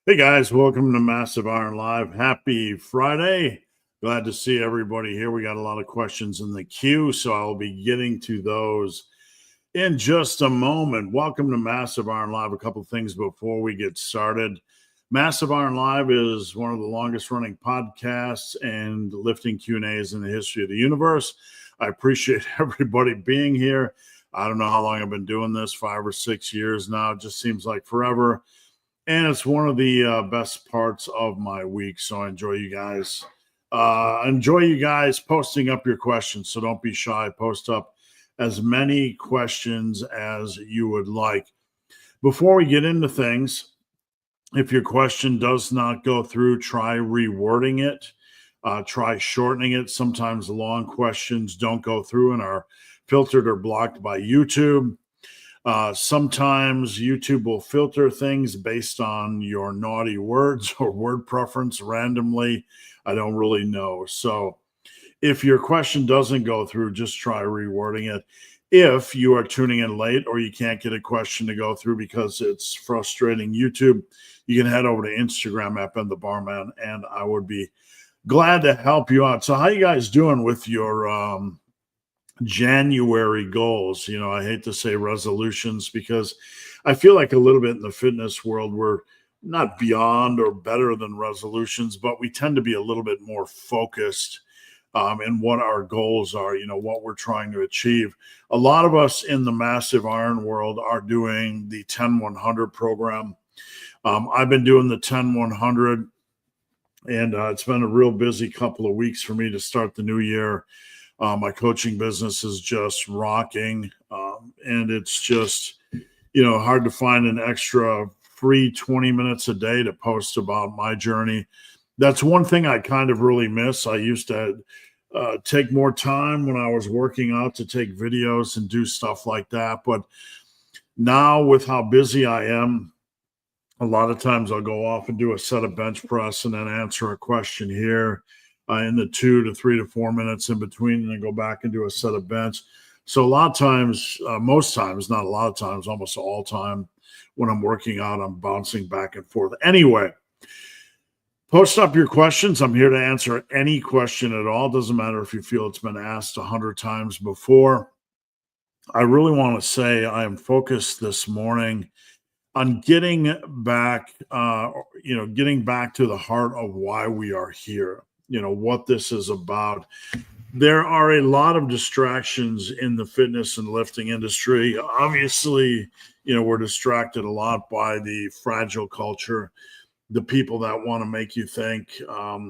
Hey guys, welcome to Massive Iron Live. Happy Friday. Glad to see everybody here. We got a lot of questions in the queue, so I'll be getting to those in just a moment. Welcome to Massive Iron Live. A couple things before we get started. Massive Iron Live is one of the longest running podcasts and lifting Q&As in the history of the universe. I appreciate everybody being here. I don't know how long I've been doing this, 5 or 6 years now. It just seems like forever. And it's one of the best parts of my week. So I enjoy you guys. Posting up your questions. So don't be shy. Post up as many questions as you would like. Before we get into things, if your question does not go through, try rewording it. Try shortening it. Sometimes long questions don't go through and are filtered or blocked by YouTube. Sometimes YouTube will filter things based on your naughty words or word preference randomly. I don't really know. So if your question doesn't go through, just try rewording it. If you are tuning in late or you can't get a question to go through because it's frustrating YouTube, you can head over to Instagram at Ben the Barman, and I would be glad to help you out. So how you guys doing with your January goals? I hate to say resolutions because I feel like a little bit in the fitness world, we're not beyond or better than resolutions, but we tend to be a little bit more focused in what our goals are, what we're trying to achieve. A lot of us in the Massive Iron world are doing the 10-100 program. I've been doing the 10-100, and it's been a real busy couple of weeks for me to start the new year. My coaching business is just rocking, and it's just, hard to find an extra free 20 minutes a day to post about my journey. That's one thing I kind of really miss. I used to take more time when I was working out to take videos and do stuff like that. But now with how busy I am, a lot of times I'll go off and do a set of bench press and then answer a question here in the 2 to 3 to 4 minutes in between, and then go back and do a set of bench. So a lot of times, most times, not a lot of times, almost all time, when I'm working out, I'm bouncing back and forth. Anyway, post up your questions. I'm here to answer any question at all. Doesn't matter if you feel it's been asked 100 times before. I really want to say I am focused this morning on getting back to the heart of why we are here. What this is about. There are a lot of distractions in the fitness and lifting industry. Obviously, we're distracted a lot by the fragile culture, the people that want to make you think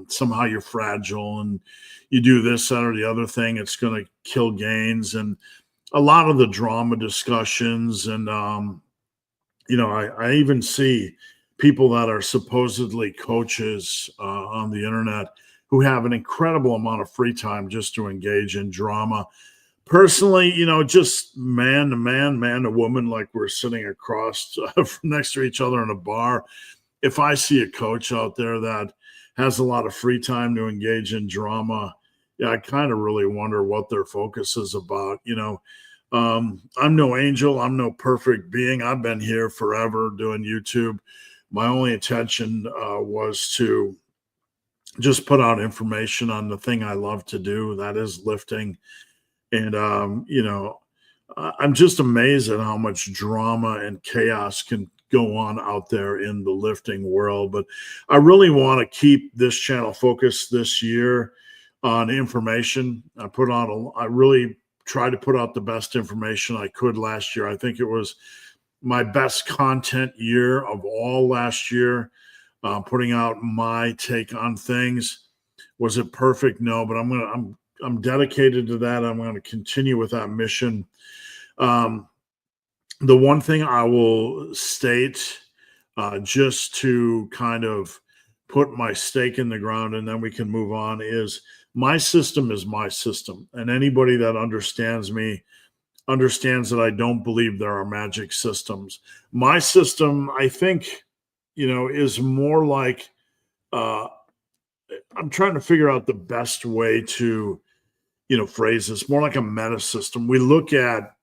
somehow you're fragile and you do this, that, or the other thing, it's going to kill gains, and a lot of the drama discussions. And, I even see people that are supposedly coaches on the internet who have an incredible amount of free time just to engage in drama. Personally, just man to man, man to woman, like we're sitting across next to each other in a bar. If I see a coach out there that has a lot of free time to engage in drama, I kind of really wonder what their focus is about. I'm no angel. I'm no perfect being. I've been here forever doing YouTube. My only intention was to just put out information on the thing I love to do, that is lifting. And, I'm just amazed at how much drama and chaos can go on out there in the lifting world. But I really want to keep this channel focused this year on information. I really tried to put out the best information I could last year. I think it was my best content year of all last year. Putting out my take on things. Was it perfect? No, but I'm dedicated to that. I'm going to continue with that mission. The one thing I will state, just to kind of put my stake in the ground, and then we can move on, is my system is my system. And anybody that understands me understands that I don't believe there are magic systems. My system, I think, is more like, I'm trying to figure out the best way to, phrase this, more like a meta system. We look at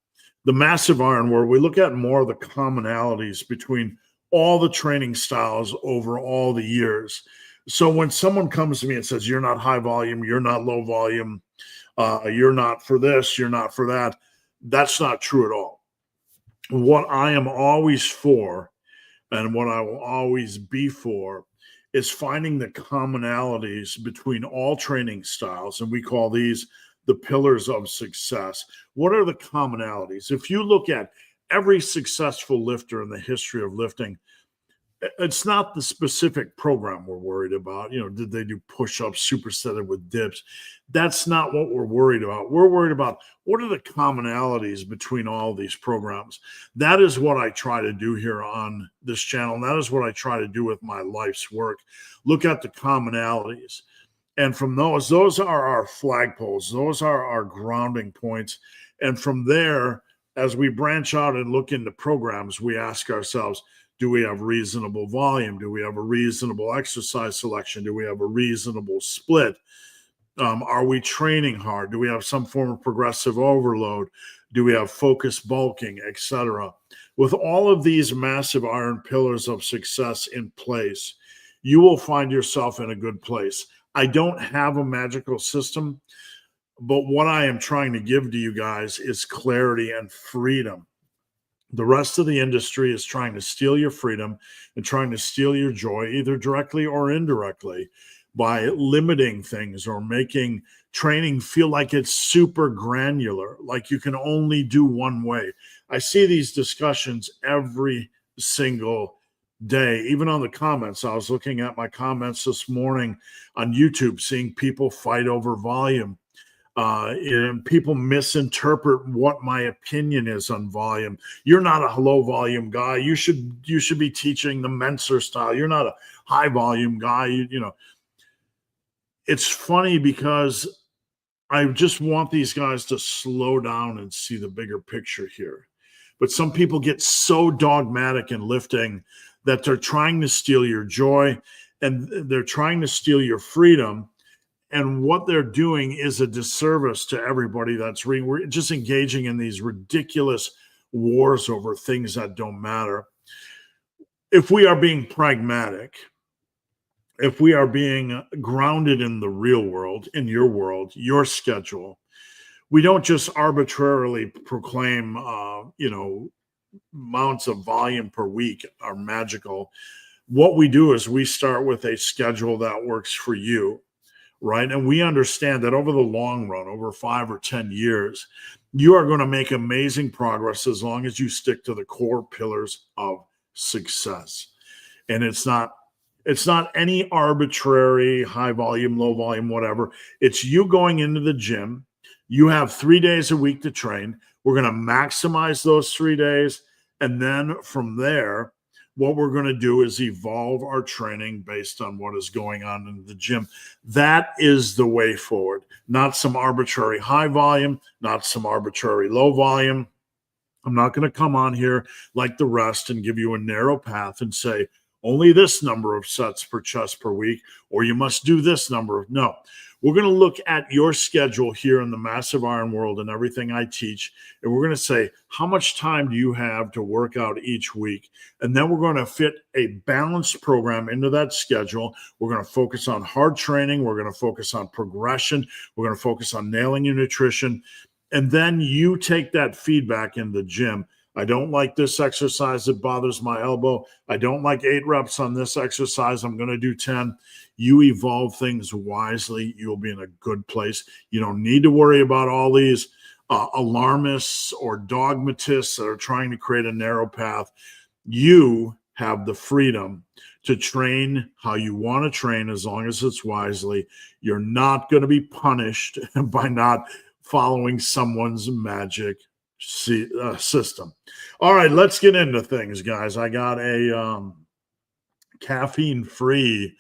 the Massive Iron world, we look at more of the commonalities between all the training styles over all the years. So when someone comes to me and says, you're not high volume, you're not low volume, you're not for this, you're not for that, that's not true at all. What I am always for and what I will always be for is finding the commonalities between all training styles. And we call these the pillars of success. What are the commonalities? If you look at every successful lifter in the history of lifting, it's not the specific program we're worried about. Did they do push-ups supersetted with dips? That's not what we're worried about. We're worried about what are the commonalities between all these programs. That is what I try to do here on this channel. And that is what I try to do with my life's work. Look at the commonalities. And from those are our flagpoles. Those are our grounding points. And from there, as we branch out and look into programs, we ask ourselves, do we have reasonable volume? Do we have a reasonable exercise selection? Do we have a reasonable split? Are we training hard? Do we have some form of progressive overload? Do we have focused bulking, etc.? With all of these massive iron pillars of success in place, you will find yourself in a good place. I don't have a magical system, but what I am trying to give to you guys is clarity and freedom. The rest of the industry is trying to steal your freedom and trying to steal your joy, either directly or indirectly, by limiting things or making training feel like it's super granular, like you can only do one way. I see these discussions every single day, even on the comments. I was looking at my comments this morning on YouTube, seeing people fight over volume. And people misinterpret what my opinion is on volume. You're not a low volume guy. You should be teaching the Menser style. You're not a high volume guy. It's funny because I just want these guys to slow down and see the bigger picture here. But some people get so dogmatic in lifting that they're trying to steal your joy and they're trying to steal your freedom. And what they're doing is a disservice to everybody that's reading. We're just engaging in these ridiculous wars over things that don't matter. If we are being pragmatic, if we are being grounded in the real world, in your world, your schedule, we don't just arbitrarily proclaim, amounts of volume per week are magical. What we do is we start with a schedule that works for you. Right. And we understand that over the long run, over 5 or 10 years, you are going to make amazing progress as long as you stick to the core pillars of success. And it's not any arbitrary high volume, low volume, whatever. It's you going into the gym. You have 3 days a week to train. We're going to maximize those 3 days. And then from there, what we're going to do is evolve our training based on what is going on in the gym. That is the way forward, not some arbitrary high volume, not some arbitrary low volume. I'm not going to come on here like the rest and give you a narrow path and say only this number of sets per chest per week, or you must do this number. No, we're going to look at your schedule here in the Massive Iron world and everything I teach. And we're going to say, how much time do you have to work out each week? And then we're going to fit a balanced program into that schedule. We're going to focus on hard training. We're going to focus on progression. We're going to focus on nailing your nutrition. And then you take that feedback in the gym. I don't like this exercise. It bothers my elbow. I don't like 8 reps on this exercise. I'm going to do 10. You evolve things wisely. You'll be in a good place. You don't need to worry about all these alarmists or dogmatists that are trying to create a narrow path. You have the freedom to train how you want to train as long as it's wisely. You're not going to be punished by not following someone's magic system. All right, let's get into things, guys. I got a caffeine-free.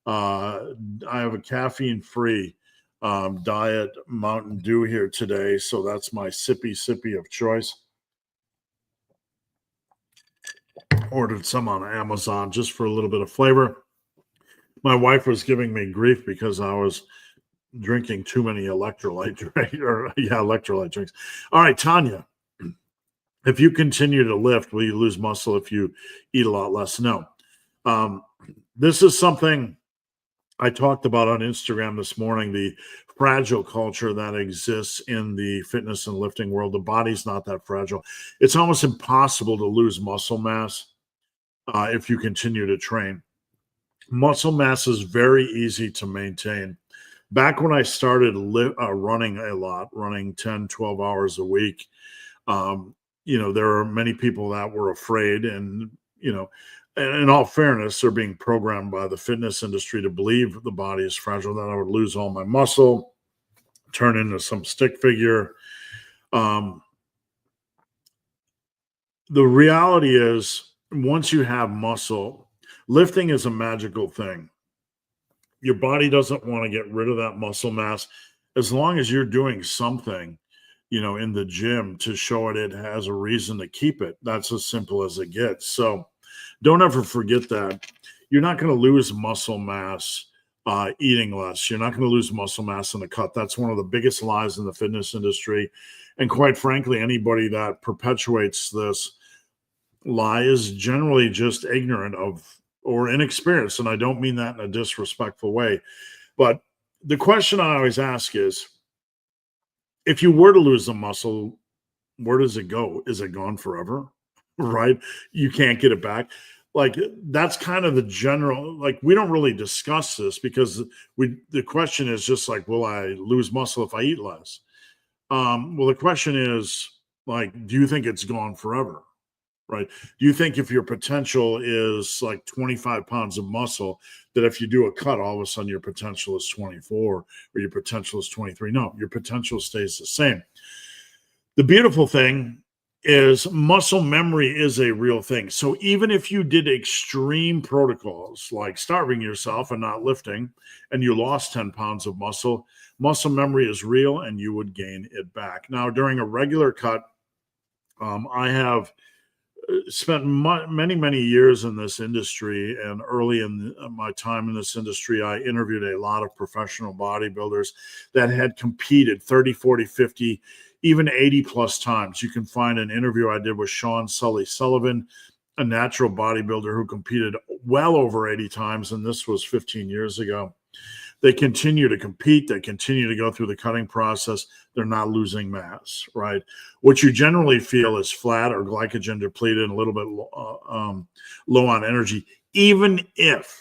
I have a caffeine-free diet Mountain Dew here today, so that's my sippy of choice. Ordered some on Amazon just for a little bit of flavor. My wife was giving me grief because I was drinking too many electrolyte drinks. All right, Tanya. If you continue to lift, will you lose muscle if you eat a lot less? No. Um, this is something I talked about on Instagram this morning, the fragile culture that exists in the fitness and lifting world. The body's not that fragile. It's almost impossible to lose muscle mass if you continue to train. Muscle mass is very easy to maintain. Back when I started running a lot, running 10, 12 hours a week, um, there are many people that were afraid, and in all fairness, they're being programmed by the fitness industry to believe the body is fragile, that I would lose all my muscle, turn into some stick figure. um, the reality is, once you have muscle, lifting is a magical thing. Your body doesn't want to get rid of that muscle mass as long as you're doing something, in the gym to show it has a reason to keep it. That's as simple as it gets. So don't ever forget that. You're not going to lose muscle mass eating less. You're not going to lose muscle mass in the cut. That's one of the biggest lies in the fitness industry. And quite frankly, anybody that perpetuates this lie is generally just ignorant of or inexperienced. And I don't mean that in a disrespectful way. But the question I always ask is, if you were to lose the muscle, where does it go? Is it gone forever? Right? You can't get it back. Like, that's kind of the general, like, we don't really discuss this because the question is just like, will I lose muscle if I eat less? Well, the question is, like, do you think it's gone forever? Right? Do you think if your potential is like 25 pounds of muscle, that if you do a cut, all of a sudden your potential is 24 or your potential is 23? No, your potential stays the same. The beautiful thing is muscle memory is a real thing. So even if you did extreme protocols like starving yourself and not lifting, and you lost 10 pounds of muscle, muscle memory is real and you would gain it back. Now, during a regular cut, I have spent many, many years in this industry, and early in my time in this industry, I interviewed a lot of professional bodybuilders that had competed 30, 40, 50, even 80 plus times. You can find an interview I did with Sean Sully Sullivan, a natural bodybuilder who competed well over 80 times, and this was 15 years ago. They continue to compete. They continue to go through the cutting process. They're not losing mass, right? What you generally feel is flat or glycogen depleted and a little bit low on energy, even if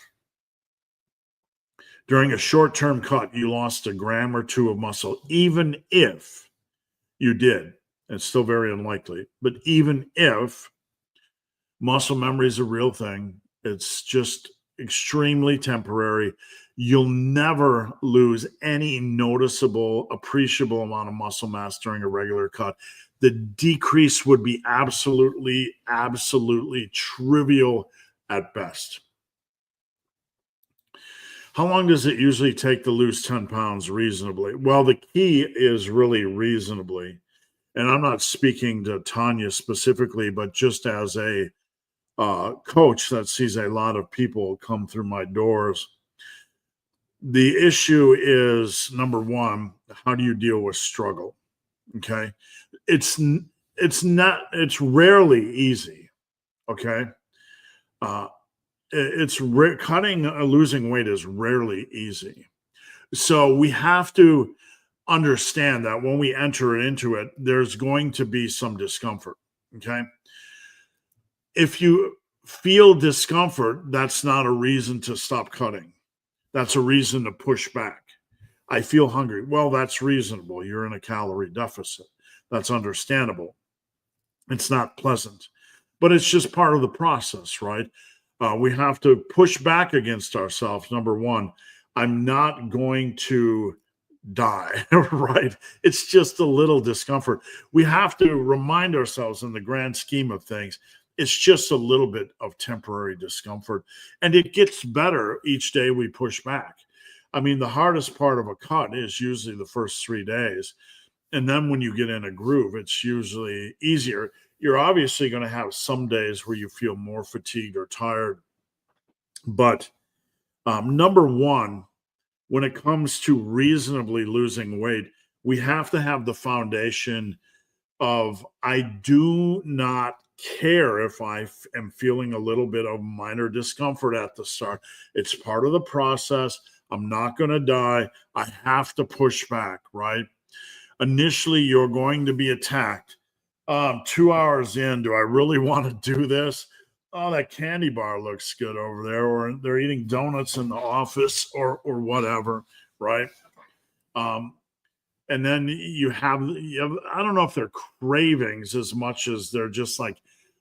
during a short-term cut you lost a gram or two of muscle, even if you did, it's still very unlikely, but even if, muscle memory is a real thing, it's just extremely temporary. You'll never lose any noticeable, appreciable amount of muscle mass during a regular cut. The decrease would be absolutely, absolutely trivial at best. How long does it usually take to lose 10 pounds reasonably? Well, the key is really reasonably. And I'm not speaking to Tanya specifically, but just as a coach that sees a lot of people come through my doors. The issue is, number one, how do you deal with struggle? Okay, it's rarely easy. Okay, uh, losing weight is rarely easy. So we have to understand that when we enter into it, there's going to be some discomfort. Okay, if you feel discomfort, that's not a reason to stop cutting. That's a reason to push back. I feel hungry. Well, that's reasonable. You're in a calorie deficit. That's understandable. It's not pleasant, but it's just part of the process, right? We have to push back against ourselves. Number one, I'm not going to die, right? It's just a little discomfort. We have to remind ourselves, in the grand scheme of things, it's just a little bit of temporary discomfort, and it gets better each day we push back. I mean, the hardest part of a cut is usually the first 3 days. And then when you get in a groove, it's usually easier. You're obviously going to have some days where you feel more fatigued or tired. But number one, when it comes to reasonably losing weight, we have to have the foundation of I do not care if am feeling a little bit of minor discomfort at the start. It's part of the process. I'm not going to die. I have to push back, right? Initially, you're going to be attacked. 2 hours in, do I really want to do this? Oh, that candy bar looks good over there, or they're eating donuts in the office, or whatever, right? Um, and then you have, I don't know if they're cravings as much as they're just like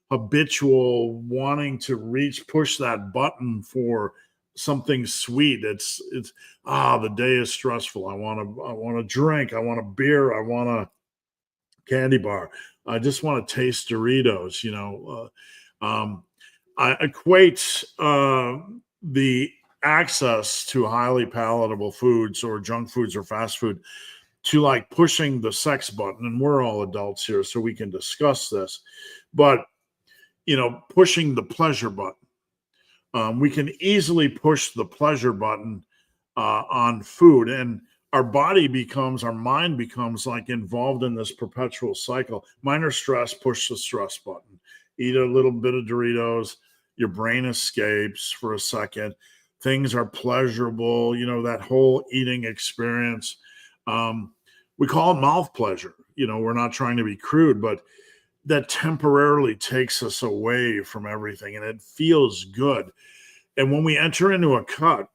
habitual wanting to push that button for something sweet. It's the day is stressful. I want a drink, I want a beer, I want a candy bar, I just want to taste Doritos, um, I equate the access to highly palatable foods or junk foods or fast food to like pushing the sex button. And we're all adults here, so we can discuss this. But, pushing the pleasure button. We can easily push the pleasure button on food, and our mind becomes like involved in this perpetual cycle. Minor stress, push the stress button. Eat a little bit of Doritos, your brain escapes for a second. Things are pleasurable, that whole eating experience. Um, we call it mouth pleasure. We're not trying to be crude, but that temporarily takes us away from everything and it feels good. And when we enter into a cut,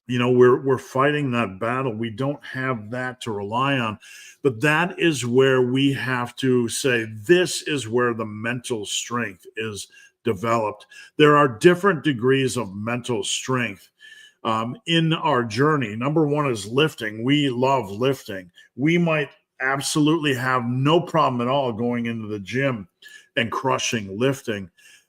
we're fighting that battle. We don't have that to rely on, but that is where we have to say this is where the mental strength is developed. There are different degrees of mental strength in our journey. Number one is lifting. We love lifting. We might absolutely have no problem at all going into the gym and crushing lifting.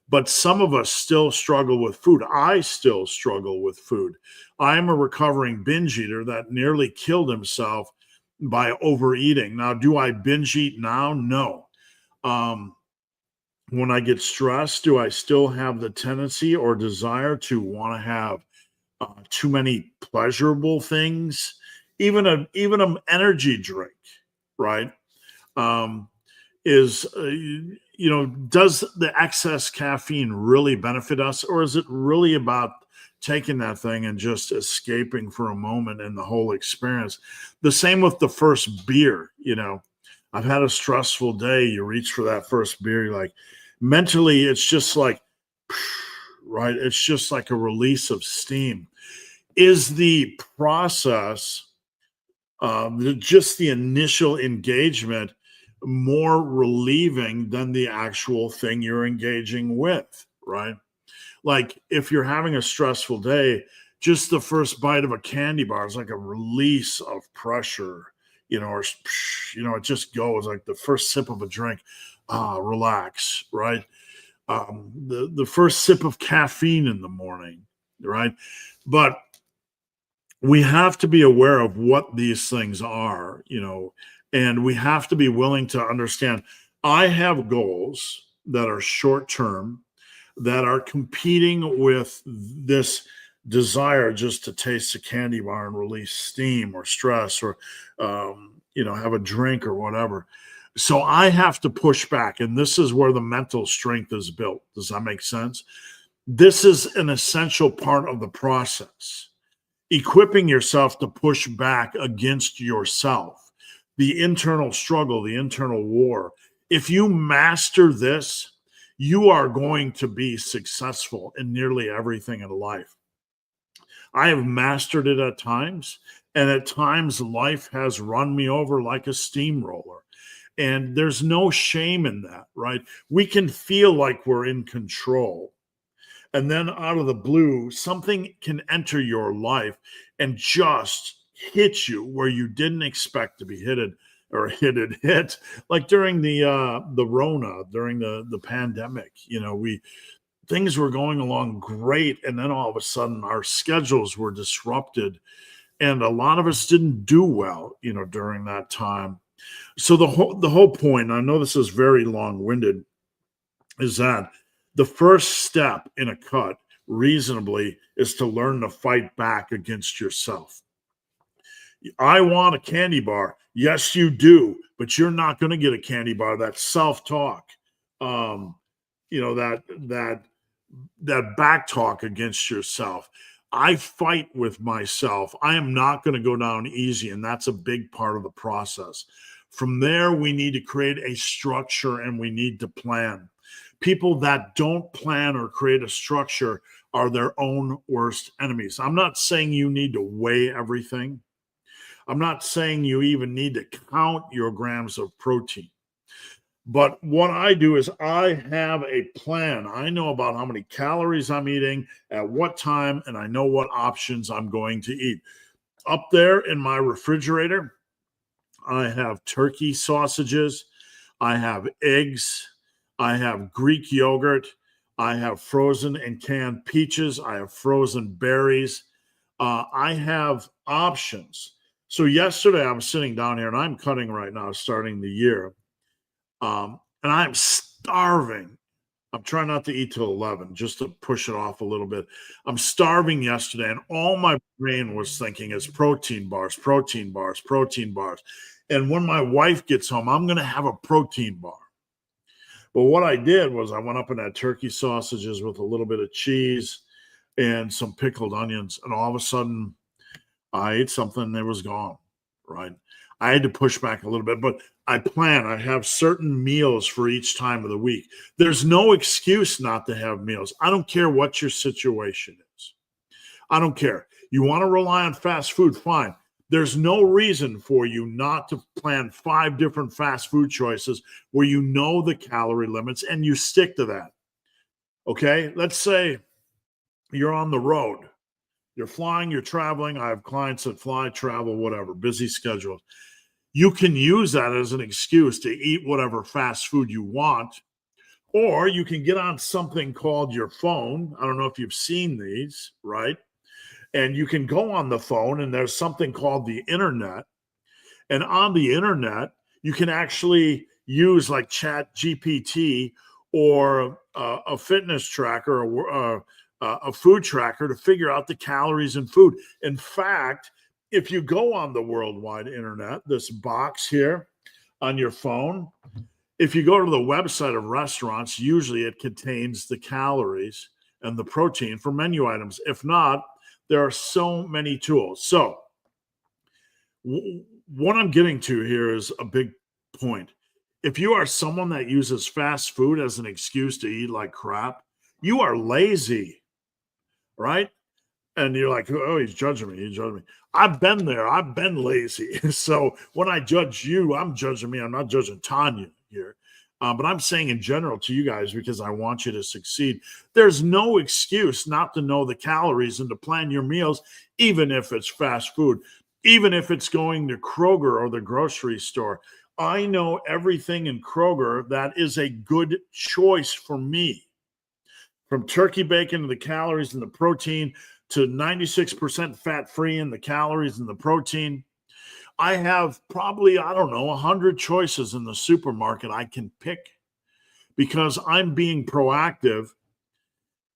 But some of us still struggle with food. I still struggle with food. I am a recovering binge eater that nearly killed himself by overeating. Now, do I binge eat now? No. When I get stressed, do I still have the tendency or desire to want to have too many pleasurable things? Even an energy drink, right? Um, is does the excess caffeine really benefit us, or is it really about taking that thing and just escaping for a moment in the whole experience? The same with the first beer. I've had a stressful day, you reach for that first beer, you're like, mentally it's just like right, it's just like a release of steam. Is the process, just the initial engagement, more relieving than the actual thing you're engaging with, right? Like if you're having a stressful day, just the first bite of a candy bar is like a release of pressure, or it just goes like the first sip of a drink, relax, right? The first sip of caffeine in the morning, right? But we have to be aware of what these things are, and we have to be willing to understand I have goals that are short term, that are competing with this desire just to taste a candy bar and release steam or stress, or have a drink or whatever. So I have to push back, and this is where the mental strength is built. Does that make sense? This is an essential part of the process, equipping yourself to push back against yourself, the internal struggle, the internal war. If you master this, you are going to be successful in nearly everything in life. I have mastered it at times, and at times life has run me over like a steamroller. And there's no shame in that, right? We can feel like we're in control. And then out of the blue, something can enter your life and just hit you where you didn't expect to be hit. Like during the Rona, during the pandemic, things were going along great, and then all of a sudden our schedules were disrupted, and a lot of us didn't do well, during that time. So the whole point, I know this is very long-winded, is that the first step in a cut reasonably is to learn to fight back against yourself. I want a candy bar. Yes, you do, but you're not going to get a candy bar. That's self-talk. Um, that back talk against yourself. I fight with myself. I am not going to go down easy, and that's a big part of the process. From there, we need to create a structure and we need to plan. People that don't plan or create a structure are their own worst enemies. I'm not saying you need to weigh everything. I'm not saying you even need to count your grams of protein. But what I do is I have a plan. I know about how many calories I'm eating, at what time, and I know what options I'm going to eat. Up there in my refrigerator, I have turkey sausages, I have eggs, I have Greek yogurt, I have frozen and canned peaches, I have frozen berries. I have options. So yesterday I was sitting down here and I'm cutting right now, starting the year. And I'm starving. I'm trying not to eat till 11 just to push it off a little bit. I'm starving yesterday, and all my brain was thinking is protein bars, protein bars, protein bars. And when my wife gets home, I'm going to have a protein bar. But what I did was I went up and had turkey sausages with a little bit of cheese and some pickled onions. And all of a sudden, I ate something and it was gone, right? I had to push back a little bit, but I have certain meals for each time of the week. There's no excuse not to have meals. I don't care what your situation is. I don't care. You want to rely on fast food, fine. There's no reason for you not to plan 5 different fast food choices where you know the calorie limits and you stick to that. Okay? Let's say you're on the road. You're flying, you're traveling. I have clients that fly, travel, whatever, busy schedules. You can use that as an excuse to eat whatever fast food you want, or you can get on something called your phone. I don't know if you've seen these, right? And you can go on the phone and there's something called the internet. And on the internet, you can actually use like Chat GPT or a fitness tracker or a food tracker to figure out the calories in food. In fact, if you go on the worldwide internet, this box here on your phone, if you go to the website of restaurants, usually it contains the calories and the protein for menu items. If not, there are so many tools. So what I'm getting to here is a big point. If you are someone that uses fast food as an excuse to eat like crap, you are lazy, right? And you're like, oh, he's judging me. He's judging me. I've been there. I've been lazy. So when I judge you, I'm judging me. I'm not judging Tanya here. But I'm saying in general to you guys because I want you to succeed. There's no excuse not to know the calories and to plan your meals, even if it's fast food, even if it's going to Kroger or the grocery store. I know everything in Kroger that is a good choice for me. From turkey bacon to the calories and the protein to 96% fat-free and the calories and the protein. I have probably, 100 choices in the supermarket I can pick because I'm being proactive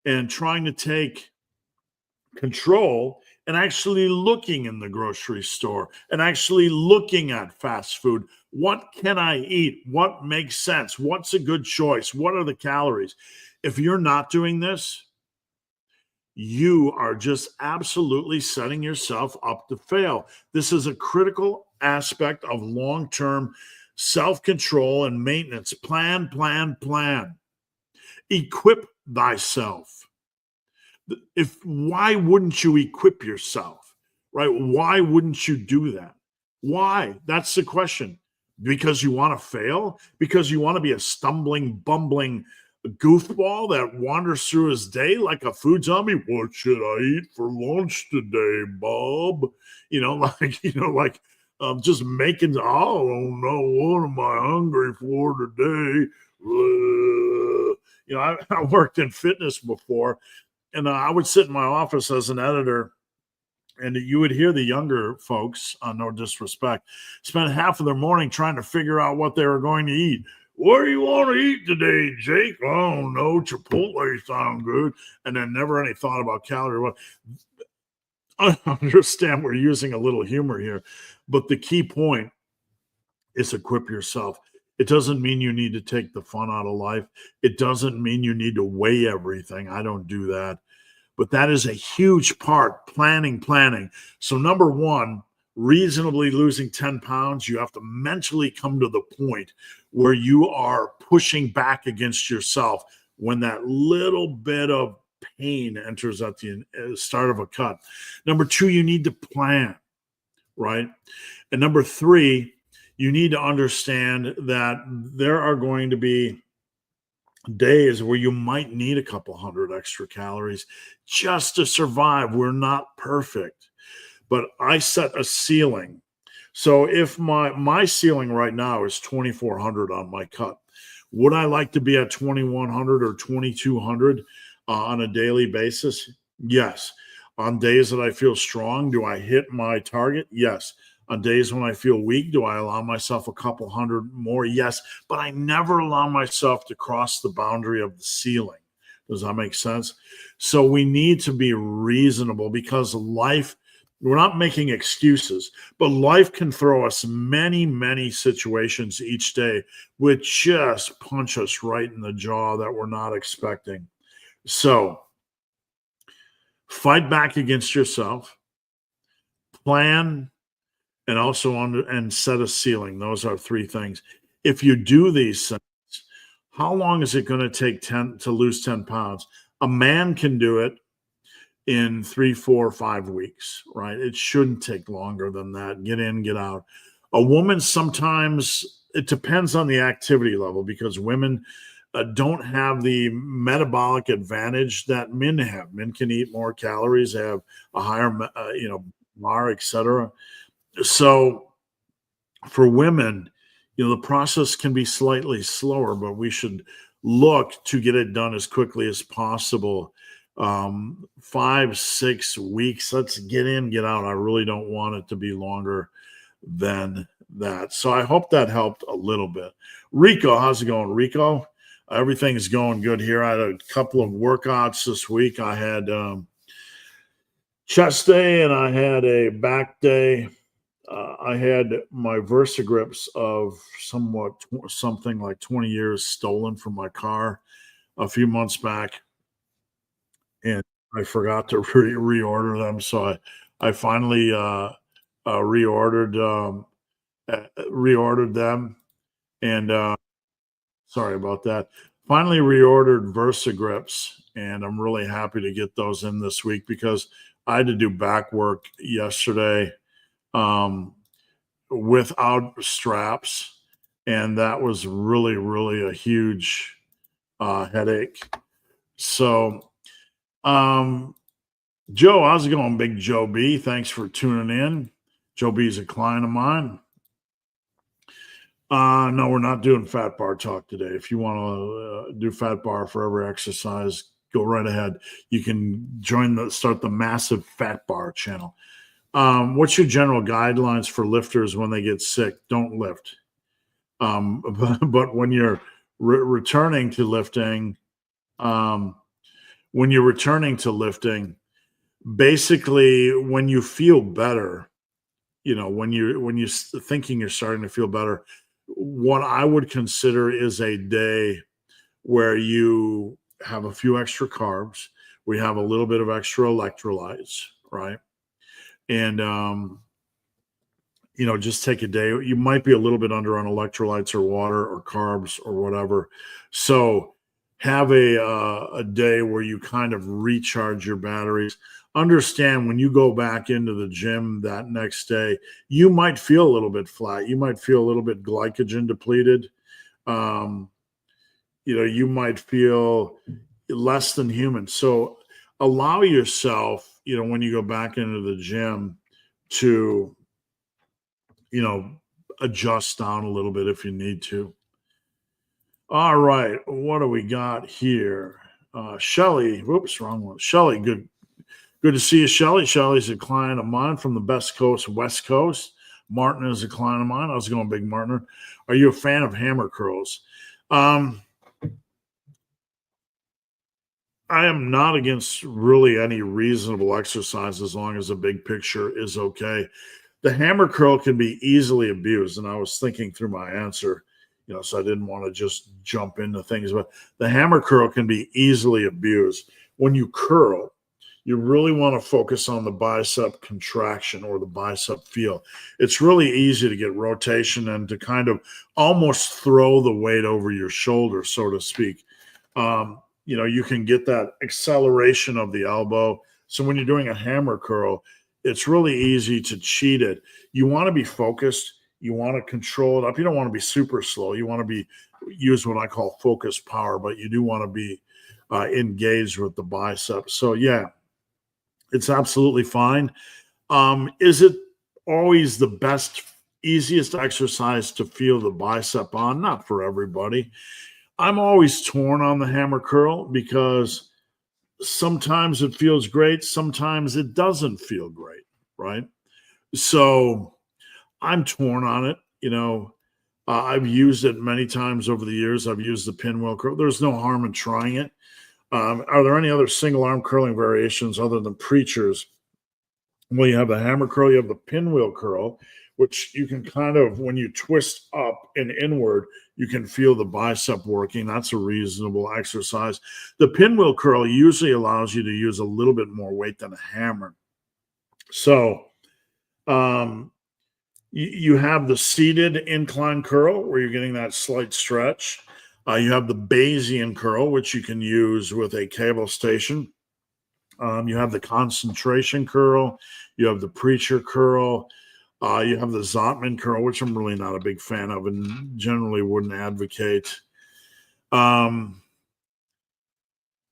and trying to take control and actually looking in the grocery store and actually looking at fast food. What can I eat? What makes sense? What's a good choice? What are the calories? If you're not doing this, you are just absolutely setting yourself up to fail. This is a critical aspect of long-term self-control and maintenance. Plan, plan, plan. Equip thyself. Why wouldn't you equip yourself, right? Why wouldn't you do that? Why? That's the question. Because you want to fail? Because you want to be a stumbling, bumbling goofball that wanders through his day like a food zombie? What should I eat for lunch today, Bob? Just making, oh no, what am I hungry for today? I worked in fitness before, and I would sit in my office as an editor, and you would hear the younger folks, no disrespect, spend half of their morning trying to figure out what they were going to eat. What do you want to eat today, Jake? Oh, no, Chipotle sound good. And then never any thought about calorie. I understand we're using a little humor here, but the key point is equip yourself. It doesn't mean you need to take the fun out of life. It doesn't mean you need to weigh everything. I don't do that. But that is a huge part, planning. So, number one, reasonably losing 10 pounds, you have to mentally come to the point where you are pushing back against yourself when that little bit of pain enters at the start of a cut. Number two, you need to plan, right? And number three, you need to understand that there are going to be days where you might need a couple hundred extra calories just to survive. We're not perfect, but I set a ceiling. So if my ceiling right now is 2,400 on my cut, would I like to be at 2,100 or 2,200 on a daily basis? Yes. On days that I feel strong, do I hit my target? Yes. On days when I feel weak, do I allow myself a couple hundred more? Yes. But I never allow myself to cross the boundary of the ceiling. Does that make sense? So we need to be reasonable because life, we're not making excuses, but life can throw us many situations each day which just punch us right in the jaw that we're not expecting. So fight back against yourself, plan, and also and set a ceiling. Those are three things. If you do these things, how long is it going to take to lose 10 pounds? A man can do it in 3, 4, 5 weeks, right? It shouldn't take longer than that. Get in, get out. A woman, sometimes it depends on the activity level because women don't have the metabolic advantage that men have. Men can eat more calories, have a higher, MAR, etc. So for women, the process can be slightly slower, but we should look to get it done as quickly as possible. 5, 6 weeks. Let's get in, get out. I really don't want it to be longer than that. So I hope that helped a little bit. Rico, how's it going, Rico? Everything's going good here. I had a couple of workouts this week. I had chest day and I had a back day. I had my Versagrips of something like 20 years stolen from my car a few months back, and I forgot to reorder them. So I finally reordered them, and sorry about that. Finally reordered Versagrips, and I'm really happy to get those in this week because I had to do back work yesterday without straps, and that was really a huge headache. So Joe, how's it going, Big Joe B? Thanks for tuning in. Joe B is a client of mine. No, we're not doing fat bar talk today. If you want to do fat bar for every exercise, go right ahead. You can start the massive fat bar channel. What's your general guidelines for lifters when they get sick? Don't lift. But when you're returning to lifting, basically when you feel better, when you're thinking you're starting to feel better, what I would consider is a day where you have a few extra carbs, we have a little bit of extra electrolytes, right? And just take a day. You might be a little bit under on electrolytes or water or carbs or whatever. So have a day where you kind of recharge your batteries. Understand when you go back into the gym that next day, you might feel a little bit flat. You might feel a little bit glycogen depleted. You might feel less than human. So allow yourself, when you go back into the gym to, adjust down a little bit if you need to. All right. What do we got here? Shelly. Whoops, wrong one. Shelly, good to see you, Shelly. Shelly's a client of mine from the best coast, West Coast. Martin is a client of mine. How's it going, Big Martin? Are you a fan of hammer curls? I am not against really any reasonable exercise as long as the big picture is okay. The hammer curl can be easily abused, and I was thinking through my answer, so I didn't want to just jump into things, but the hammer curl can be easily abused. When you curl, you really want to focus on the bicep contraction or the bicep feel. It's really easy to get rotation and to kind of almost throw the weight over your shoulder, so to speak. You can get that acceleration of the elbow. So when you're doing a hammer curl, it's really easy to cheat it. You want to be focused. You want to control it up. You don't want to be super slow. You want to use what I call focus power, but you do want to be engaged with the bicep. So yeah, it's absolutely fine. Is it always the best, easiest exercise to feel the bicep on? Not for everybody. I'm always torn on the hammer curl because sometimes it feels great, sometimes it doesn't feel great, right? So I'm torn on it. I've used it many times over the years. I've used the pinwheel curl. There's no harm in trying it. Are there any other single arm curling variations other than preachers? Well, you have the hammer curl, you have the pinwheel curl, which you can kind of, when you twist up and inward, you can feel the bicep working. That's a reasonable exercise. The pinwheel curl usually allows you to use a little bit more weight than a hammer. So you have the seated incline curl where you're getting that slight stretch. You have the Bayesian curl, which you can use with a cable station. You have the concentration curl. You have the preacher curl. You have the Zotman curl, which I'm really not a big fan of and generally wouldn't advocate. I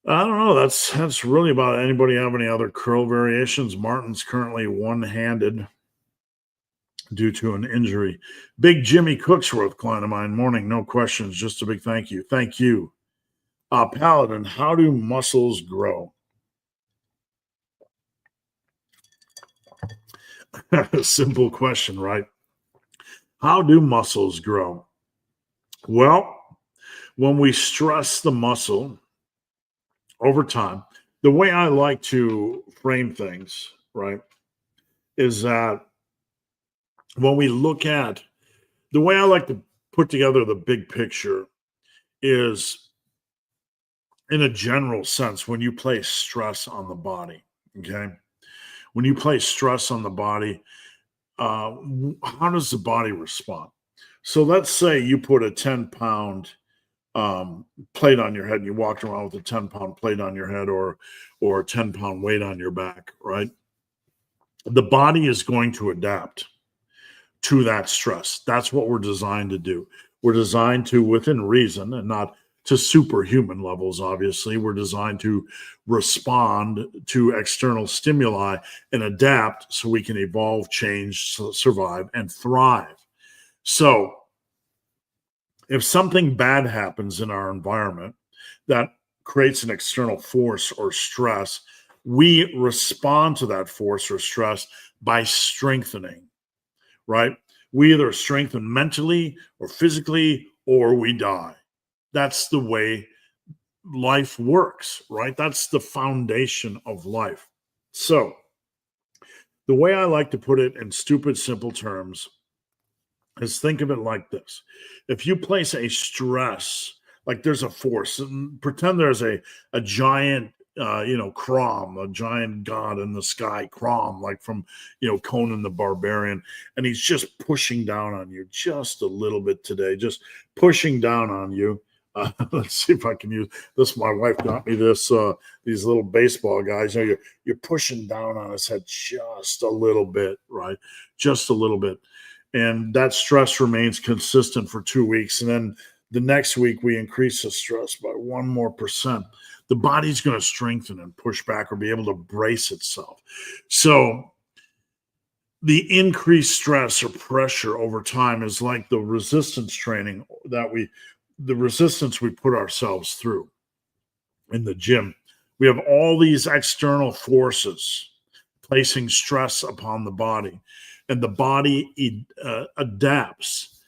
don't know. That's really about it. Anybody have any other curl variations? Martin's currently one-handed due to an injury. Big Jimmy Cooksworth, client of mine. Morning, no questions. Just a big thank you. Thank you. Paladin, how do muscles grow? Simple question, right? How do muscles grow? Well, when we stress the muscle over time, the way I like to frame things, right, is that when we look at the way I like to put together the big picture is in a general sense when you place stress on the body, okay? When you place stress on the body, how does the body respond? So let's say you put a 10-pound plate on your head and you walked around with a 10-pound plate on your head or a 10-pound weight on your back, right? The body is going to adapt to that stress. That's what we're designed to do. We're designed to, within reason, and not to superhuman levels, obviously. We're designed to respond to external stimuli and adapt so we can evolve, change, survive, and thrive. So, if something bad happens in our environment that creates an external force or stress, we respond to that force or stress by strengthening, right? We either strengthen mentally or physically or we die. That's the way life works, right? That's the foundation of life. So, the way I like to put it in stupid, simple terms is think of it like this. If you place a stress, like there's a force, and pretend there's a giant, Crom, a giant god in the sky, Crom, like from, Conan the Barbarian, and he's just pushing down on you just a little bit today, just pushing down on you. Let's see if I can use this. My wife got me this, these little baseball guys. You're pushing down on his head just a little bit, right? Just a little bit. And that stress remains consistent for 2 weeks. And then the next week, we increase the stress by 1% more. The body's going to strengthen and push back or be able to brace itself. So the increased stress or pressure over time is like the resistance training the resistance we put ourselves through in the gym. We have all these external forces placing stress upon the body, and the body adapts.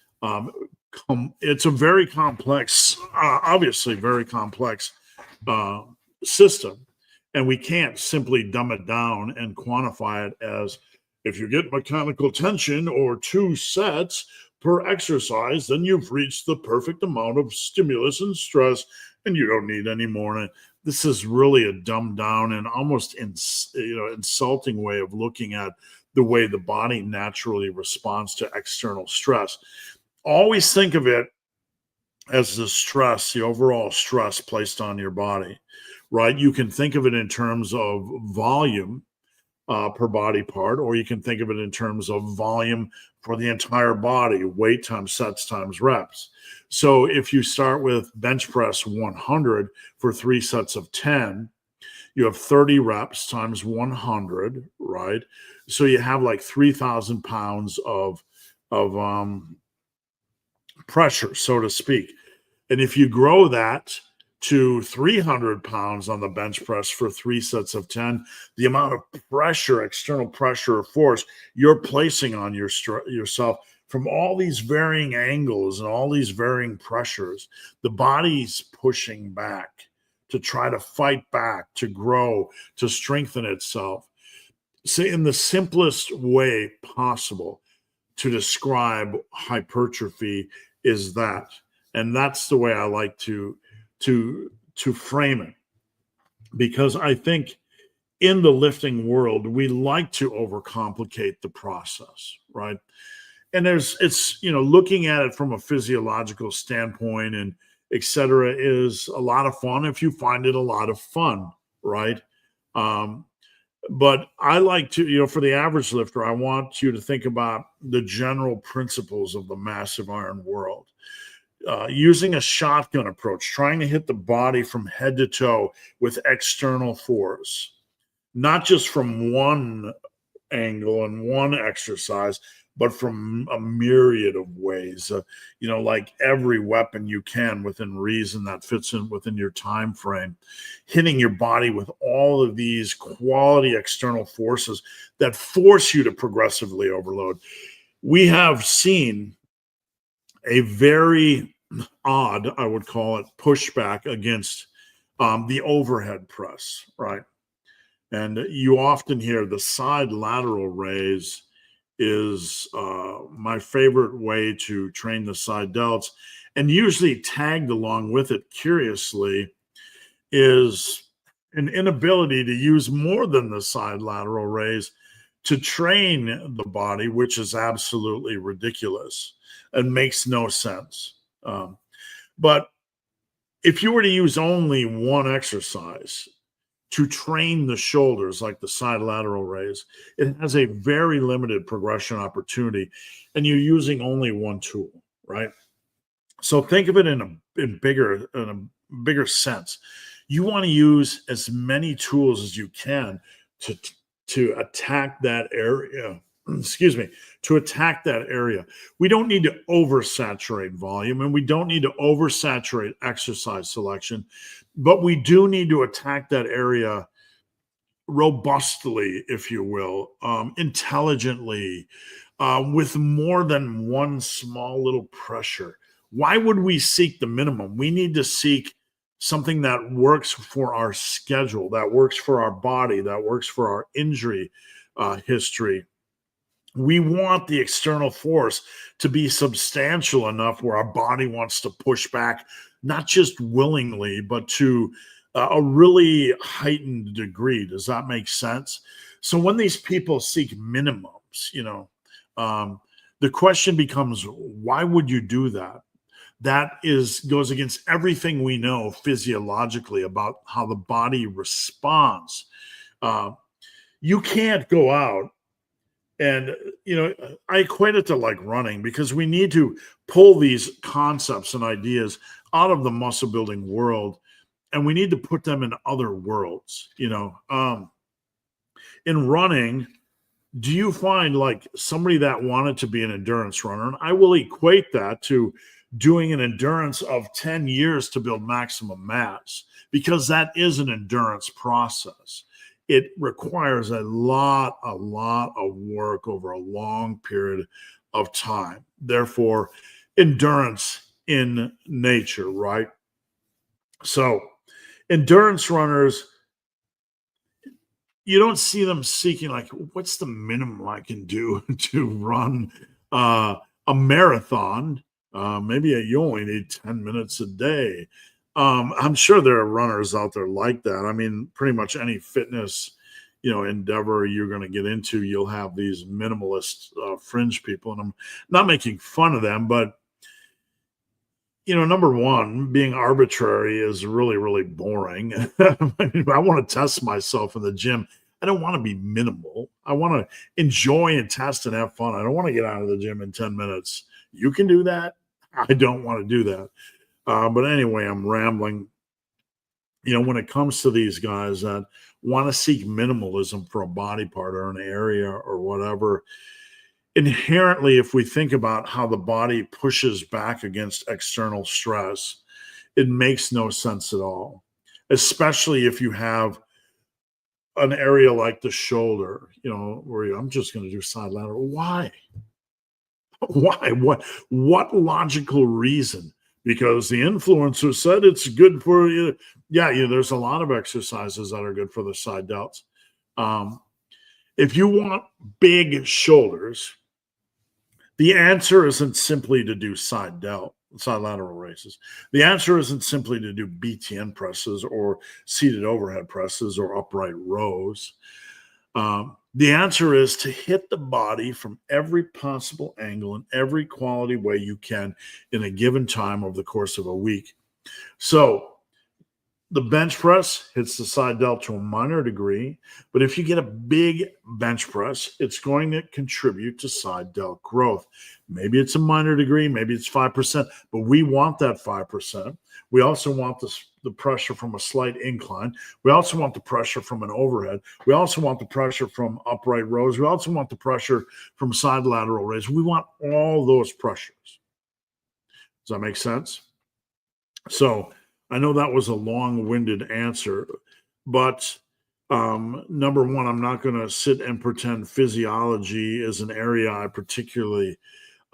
It's a very complex, obviously very complex system. And we can't simply dumb it down and quantify it as, if you get mechanical tension or 2 sets per exercise, then you've reached the perfect amount of stimulus and stress and you don't need any more. And this is really a dumbed down and almost insulting way of looking at the way the body naturally responds to external stress. Always think of it as the stress, the overall stress placed on your body, right? You can think of it in terms of volume per body part, or you can think of it in terms of volume for the entire body, weight times sets times reps. So if you start with bench press 100 for 3 sets of 10, you have 30 reps times 100, right? So you have like 3,000 pounds of pressure, so to speak. And if you grow that to 300 pounds on the bench press for 3 sets of 10, the amount of pressure, external pressure or force you're placing on yourself from all these varying angles and all these varying pressures, the body's pushing back to try to fight back, to grow, to strengthen itself. So in the simplest way possible to describe hypertrophy is that. And that's the way I like to frame it, because I think in the lifting world we like to overcomplicate the process, right? And it's looking at it from a physiological standpoint and etc. is a lot of fun if you find it a lot of fun, right? But I like to, for the average lifter, I want you to think about the general principles of the massive iron world. Using a shotgun approach, trying to hit the body from head to toe with external force, not just from one angle and one exercise, but from a myriad of ways, like every weapon you can within reason that fits in within your time frame, hitting your body with all of these quality external forces that force you to progressively overload. We have seen a very odd, I would call it, pushback against the overhead press, right? And you often hear the side lateral raise is my favorite way to train the side delts. And usually tagged along with it, curiously, is an inability to use more than the side lateral raise to train the body, which is absolutely ridiculous and makes no sense. But if you were to use only one exercise to train the shoulders, like the side lateral raise, it has a very limited progression opportunity, and you're using only one tool, right? So think of it in a bigger sense. You want to use as many tools as you can to attack that area. To attack that area. We don't need to oversaturate volume, and we don't need to oversaturate exercise selection, but we do need to attack that area robustly, if you will, intelligently, with more than one small little pressure. Why would we seek the minimum? We need to seek something that works for our schedule, that works for our body, that works for our injury history. We want the external force to be substantial enough where our body wants to push back, not just willingly, but to a really heightened degree. Does that make sense? So when these people seek minimums, the question becomes, why would you do that? That goes against everything we know physiologically about how the body responds. You can't go out and, I equate it to like running, because we need to pull these concepts and ideas out of the muscle building world, and we need to put them in other worlds. In running, do you find like somebody that wanted to be an endurance runner, and I will equate that to doing an endurance of 10 years to build maximum mass, because that is an endurance process. It requires a lot of work over a long period of time. Therefore, endurance in nature, right? So Endurance runners, you don't see them seeking like, what's the minimum I can do to run uh, a marathon? Maybe you only need 10 minutes a day. I'm sure there are runners out there like that. I mean, pretty much any fitness, endeavor you're going to get into, you'll have these minimalist fringe people, and I'm not making fun of them, but number one, being arbitrary is really, really boring. I want to test myself in the gym. I don't want to be minimal. I want to enjoy and test and have fun. I don't want to get out of the gym in 10 minutes. You can do that. I don't want to do that. But anyway, I'm rambling. When it comes to these guys that want to seek minimalism for a body part or an area or whatever, inherently, if we think about how the body pushes back against external stress, it makes no sense at all, especially if you have an area like the shoulder, where I'm just going to do side lateral. Why? Why? What logical reason? Because the influencer said it's good for you. Yeah, there's a lot of exercises that are good for the side delts. If you want big shoulders, the answer isn't simply to do side lateral raises. The answer isn't simply to do BTN presses or seated overhead presses or upright rows. The answer is to hit the body from every possible angle in every quality way you can in a given time over the course of a week. So the bench press hits the side delt to a minor degree, but if you get a big bench press, it's going to contribute to side delt growth. Maybe it's a minor degree, maybe it's 5%, but we want that 5%. We also want the pressure from a slight incline. We also want the pressure from an overhead. We also want the pressure from upright rows. We also want the pressure from side lateral raise. We want all those pressures. Does that make sense? So I know that was a long-winded answer, but number one, I'm not going to sit and pretend physiology is an area I particularly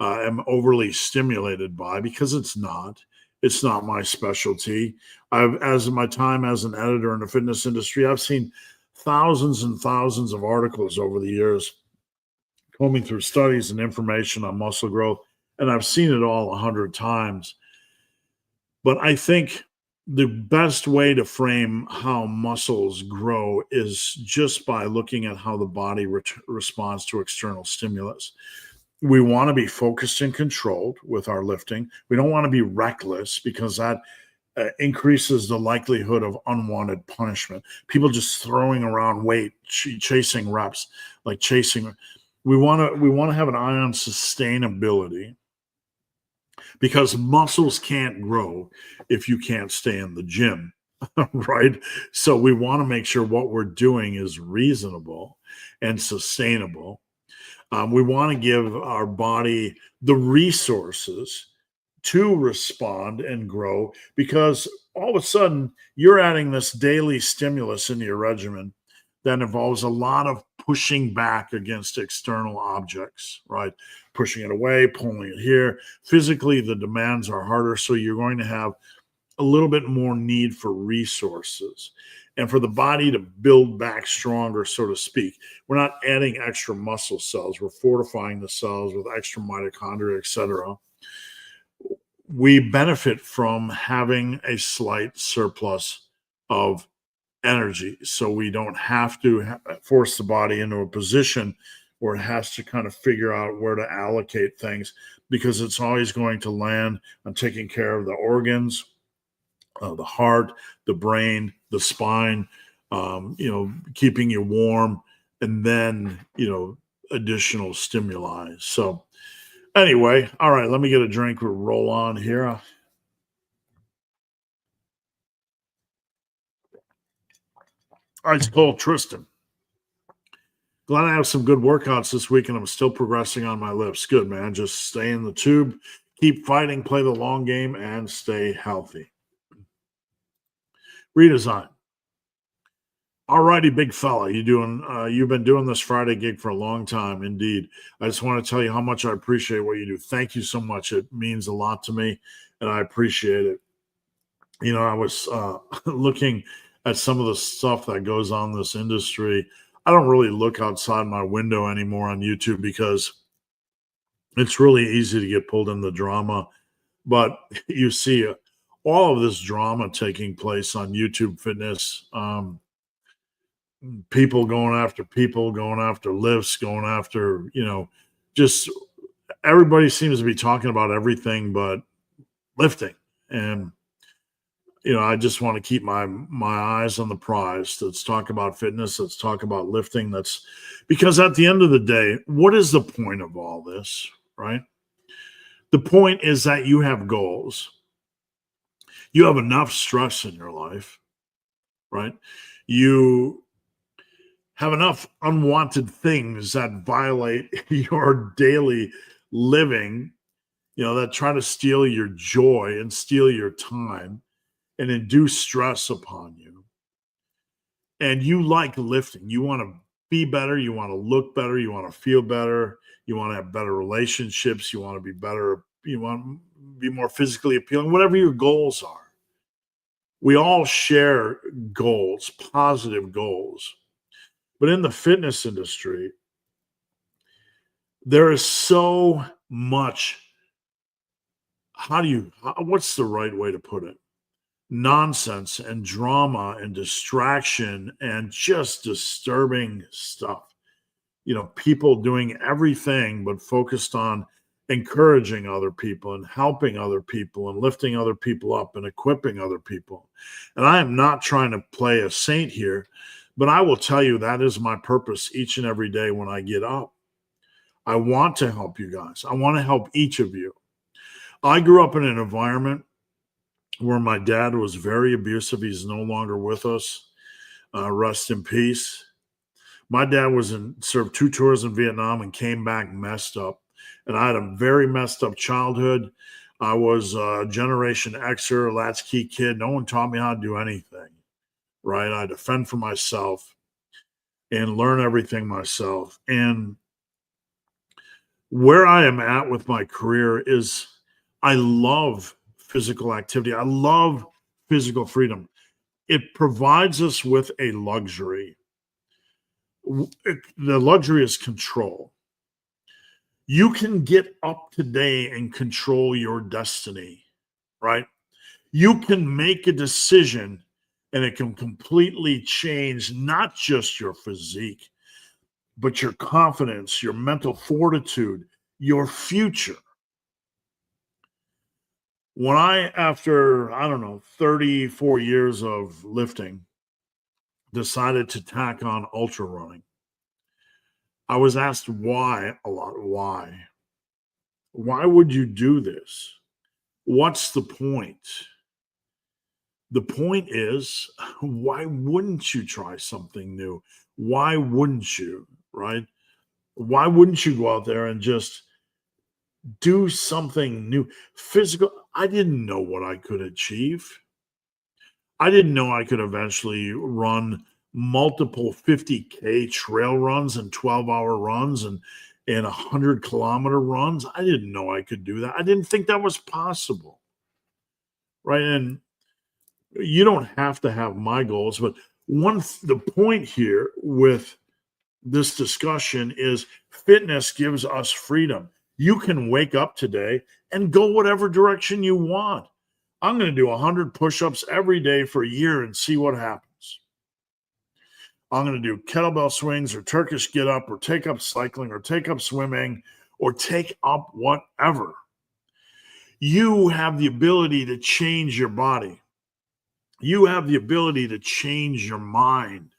am overly stimulated by, because it's not. It's not my specialty. As my time as an editor in the fitness industry, I've seen thousands and thousands of articles over the years, combing through studies and information on muscle growth, and I've seen it all 100 times. But I think the best way to frame how muscles grow is just by looking at how the body responds to external stimulus. We want to be focused and controlled with our lifting. We don't want to be reckless, because that increases the likelihood of unwanted punishment. People just throwing around weight, chasing reps, like chasing. We want to have an eye on sustainability, because muscles can't grow if you can't stay in the gym, right? So we want to make sure what we're doing is reasonable and sustainable. We want to give our body the resources to respond and grow, because all of a sudden you're adding this daily stimulus into your regimen that involves a lot of pushing back against external objects, right? Pushing it away, pulling it here. Physically, the demands are harder, so you're going to have a little bit more need for resources and for the body to build back stronger, so to speak. We're not adding extra muscle cells. We're fortifying the cells with extra mitochondria, etc. We benefit from having a slight surplus of energy, so we don't have to force the body into a position where it has to kind of figure out where to allocate things, because it's always going to land on taking care of the organs, the heart, the brain, the spine, keeping you warm, and then, additional stimuli. So anyway, all right, let me get a drink. We'll roll on here. Ice cold Tristan. Glad I have some good workouts this week, and I'm still progressing on my lifts. Good, man. Just stay in the tube, keep fighting, play the long game, and stay healthy. Redesign. All righty, big fella. You've been doing this Friday gig for a long time, indeed. I just want to tell you how much I appreciate what you do. Thank you so much. It means a lot to me, and I appreciate it. I was looking at some of the stuff that goes on in this industry. I don't really look outside my window anymore on YouTube because it's really easy to get pulled in the drama. But you see all of this drama taking place on YouTube Fitness. People going after lifts, going after, just everybody seems to be talking about everything but lifting. And I just want to keep my eyes on the prize. Let's talk about fitness. Let's talk about lifting. That's because at the end of the day, what is the point of all this, right? The point is that you have goals. You have enough stress in your life, right? You have enough unwanted things that violate your daily living, that try to steal your joy and steal your time and induce stress upon you. And you like lifting. You want to be better. You want to look better. You want to feel better. You want to have better relationships. You want to be better. You want to be more physically appealing, whatever your goals are. We all share goals, positive goals. But in the fitness industry, there is so much, what's the right way to put it? Nonsense and drama and distraction and just disturbing stuff. People doing everything but focused on encouraging other people and helping other people and lifting other people up and equipping other people. And I am not trying to play a saint here, but I will tell you that is my purpose each and every day when I get up. I want to help you guys. I want to help each of you. I grew up in an environment where my dad was very abusive. He's no longer with us. Rest in peace. My dad served 2 tours in Vietnam and came back messed up. And I had a very messed up childhood. I was a Generation Xer, latchkey kid. No one taught me how to do anything, right? I had to fend for myself and learn everything myself. And where I am at with my career is I love physical activity. I love physical freedom. It provides us with a luxury. The luxury is control. You can get up today and control your destiny, right? You can make a decision and it can completely change not just your physique, but your confidence, your mental fortitude, your future. When after, 34 years of lifting, decided to tack on ultra running, I was asked why a lot. Why? Why would you do this? What's the point? The point is, why wouldn't you try something new? Why wouldn't you, right? Why wouldn't you go out there and just do something new? Physical, I didn't know what I could achieve. I didn't know I could eventually run multiple 50K trail runs and 12-hour runs and 100-kilometer runs. I didn't know I could do that. I didn't think that was possible, right? And you don't have to have my goals, but the point here with this discussion is fitness gives us freedom. You can wake up today and go whatever direction you want. I'm going to do 100 push-ups every day for a year and see what happens. I'm going to do kettlebell swings or Turkish get up or take up cycling or take up swimming or take up whatever. You have the ability to change your body. You have the ability to change your mind.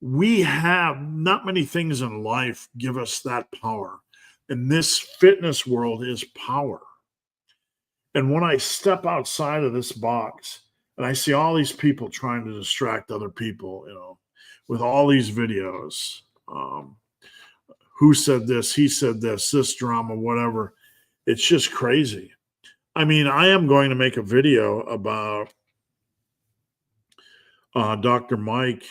We have not many things in life give us that power. And this fitness world is power. And when I step outside of this box and I see all these people trying to distract other people, with all these videos, who said this, he said this drama, whatever, it's just crazy. I mean, I am going to make a video about Dr. Mike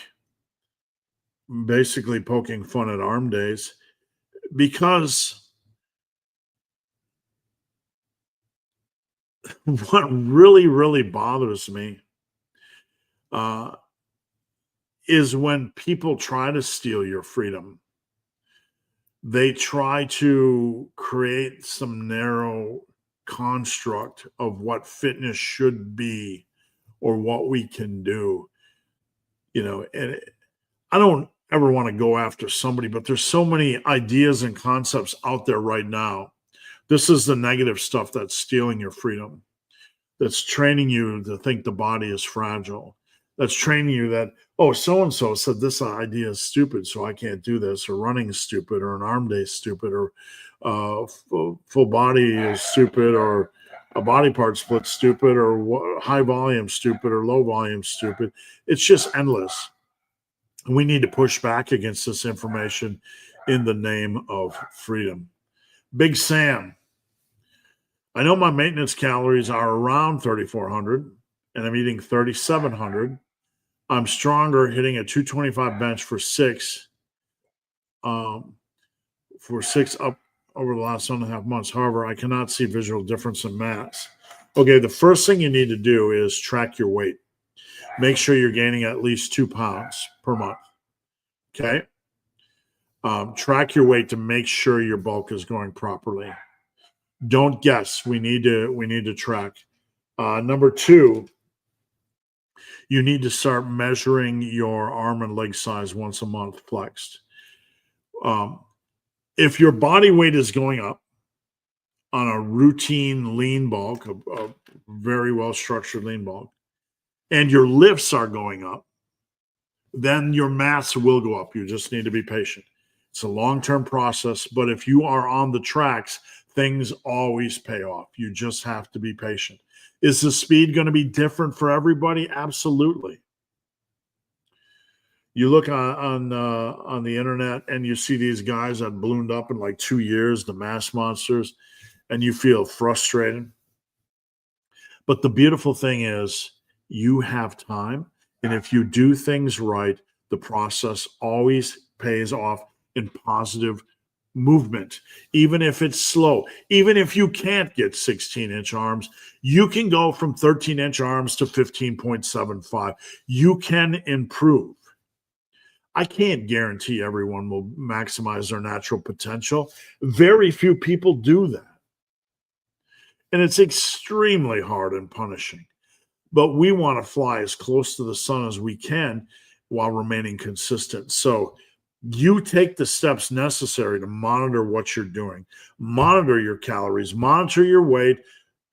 basically poking fun at arm days because what really, really bothers me uh, is when people try to steal your freedom. They try to create some narrow construct of what fitness should be or what we can do, and I don't ever want to go after somebody, but there's so many ideas and concepts out there right now. This is the negative stuff that's stealing your freedom, that's training you to think the body is fragile, that's training you that, oh, so and so said this idea is stupid, so I can't do this, or running is stupid, or an arm day is stupid, or full body is stupid, or a body part split stupid, or high volume stupid, or low volume stupid. It's just endless. We need to push back against this information in the name of freedom. Big Sam, I know my maintenance calories are around 3,400 and I'm eating 3,700. I'm stronger hitting a 225 bench um, for six up over the last 1.5 months. However, I cannot see visual difference in mass. Okay, the first thing you need to do is track your weight. Make sure you're gaining at least 2 pounds per month. Okay. Track your weight to make sure your bulk is going properly. Don't guess. We need to track. Number 2, you need to start measuring your arm and leg size once a month flexed. If your body weight is going up on a routine lean bulk, a very well structured lean bulk, and your lifts are going up, then your mass will go up. You just need to be patient. It's a long-term process, but if you are on the tracks, things always pay off. You just have to be patient. Is the speed going to be different for everybody? Absolutely. You look on the internet and you see these guys that ballooned up in like 2 years, the mass monsters, and you feel frustrated. But the beautiful thing is you have time. And if you do things right, the process always pays off in positive movement. Even if it's slow, even if you can't get 16-inch arms, you can go from 13-inch arms to 15.75. You can improve. I can't guarantee everyone will maximize their natural potential. Very few people do that. And it's extremely hard and punishing. But we want to fly as close to the sun as we can while remaining consistent. So you take the steps necessary to monitor what you're doing, monitor your calories, monitor your weight,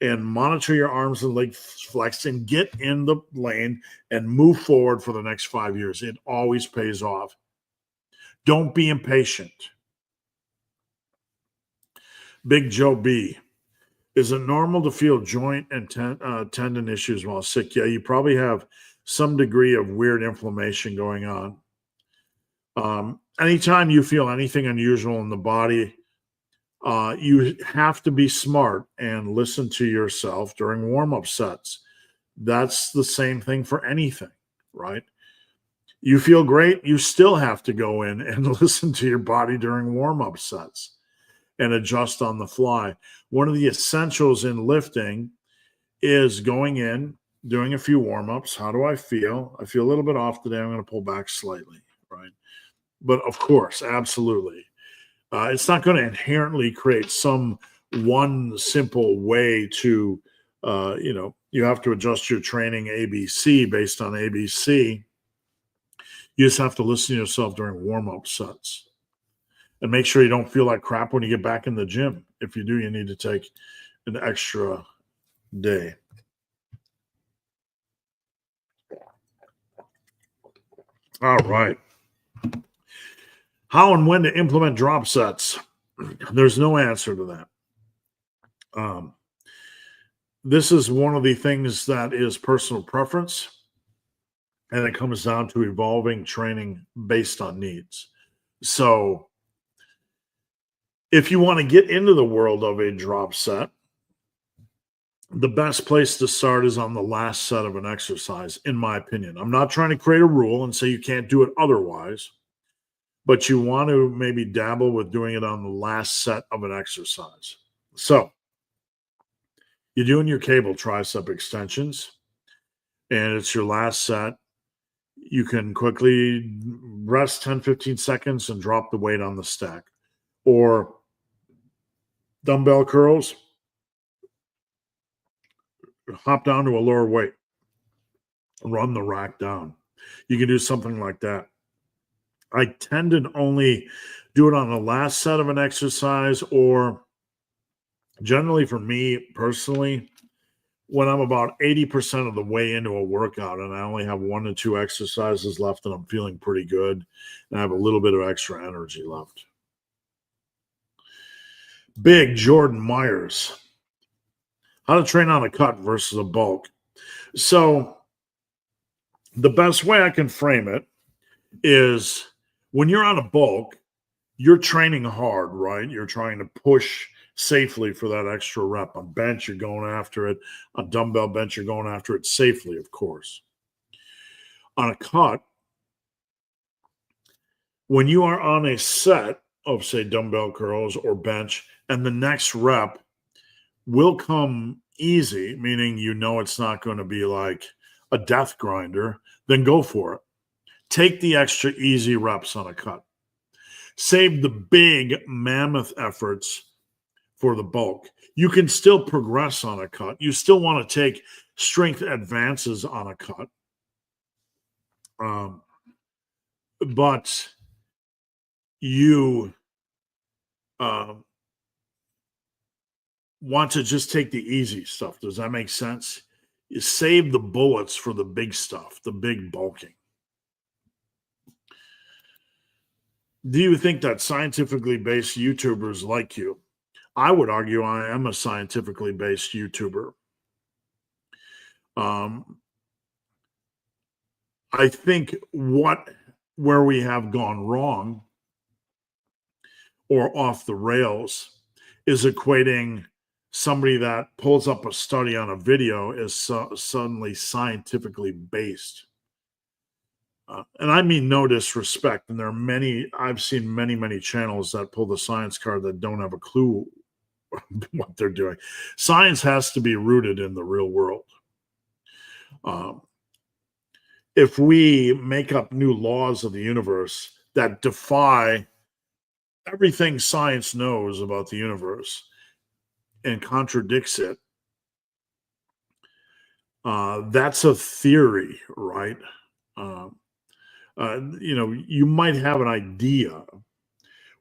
and monitor your arms and leg flex, and get in the lane and move forward for the next 5 years. It always pays off. Don't be impatient. Big Joe B. Is it normal to feel joint and tendon issues while sick? Yeah, you probably have some degree of weird inflammation going on. Anytime you feel anything unusual in the body, you have to be smart and listen to yourself during warm-up sets. That's the same thing for anything, right? You feel great, you still have to go in and listen to your body during warm-up sets and adjust on the fly. One of the essentials in lifting is going in, doing a few warm-ups. How do I feel? I feel a little bit off today. I'm going to pull back slightly, right? But of course, absolutely. It's not going to inherently create some one simple way to, you have to adjust your training ABC based on ABC. You just have to listen to yourself during warm-up sets. And make sure you don't feel like crap when you get back in the gym. If you do, you need to take an extra day. All right. How and when to implement drop sets? There's no answer to that. This is one of the things that is personal preference, and it comes down to evolving training based on needs. So if you want to get into the world of a drop set, the best place to start is on the last set of an exercise, in my opinion. I'm not trying to create a rule and say you can't do it otherwise, but you want to maybe dabble with doing it on the last set of an exercise. So You're doing your cable tricep extensions, and it's your last set. You can quickly rest 10, 15 seconds and drop the weight on the stack. Or dumbbell curls, hop down to a lower weight, run the rack down. You can do something like that. I tend to only do it on the last set of an exercise, or generally for me personally, when I'm about 80% of the way into a workout and I only have 1 to 2 exercises left and I'm feeling pretty good and I have a little bit of extra energy left. Big Jordan Myers. How to train on a cut versus a bulk. So the best way I can frame it is when you're on a bulk, you're training hard, right? You're trying to push safely for that extra rep. On bench, you're going after it. On dumbbell bench, you're going after it safely, of course. On a cut, when you are on a set of, say, dumbbell curls or bench, and the next rep will come easy, meaning you know it's not going to be like a death grinder, then go for it. Take the extra easy reps on a cut. Save the big mammoth efforts for the bulk. You can still progress on a cut. You still want to take strength advances on a cut. But you want to just take the easy stuff. Does that make sense? You save the bullets for the big stuff, the big bulking. Do you think that scientifically based YouTubers like you? I would argue I am a scientifically based YouTuber. I think where we have gone wrong or off the rails is equating somebody that pulls up a study on a video as suddenly scientifically based. And I mean no disrespect. And there are I've seen many channels that pull the science card that don't have a clue what they're doing. Science has to be rooted in the real world. If we make up new laws of the universe that defy everything science knows about the universe and contradicts it, that's a theory, right? You might have an idea.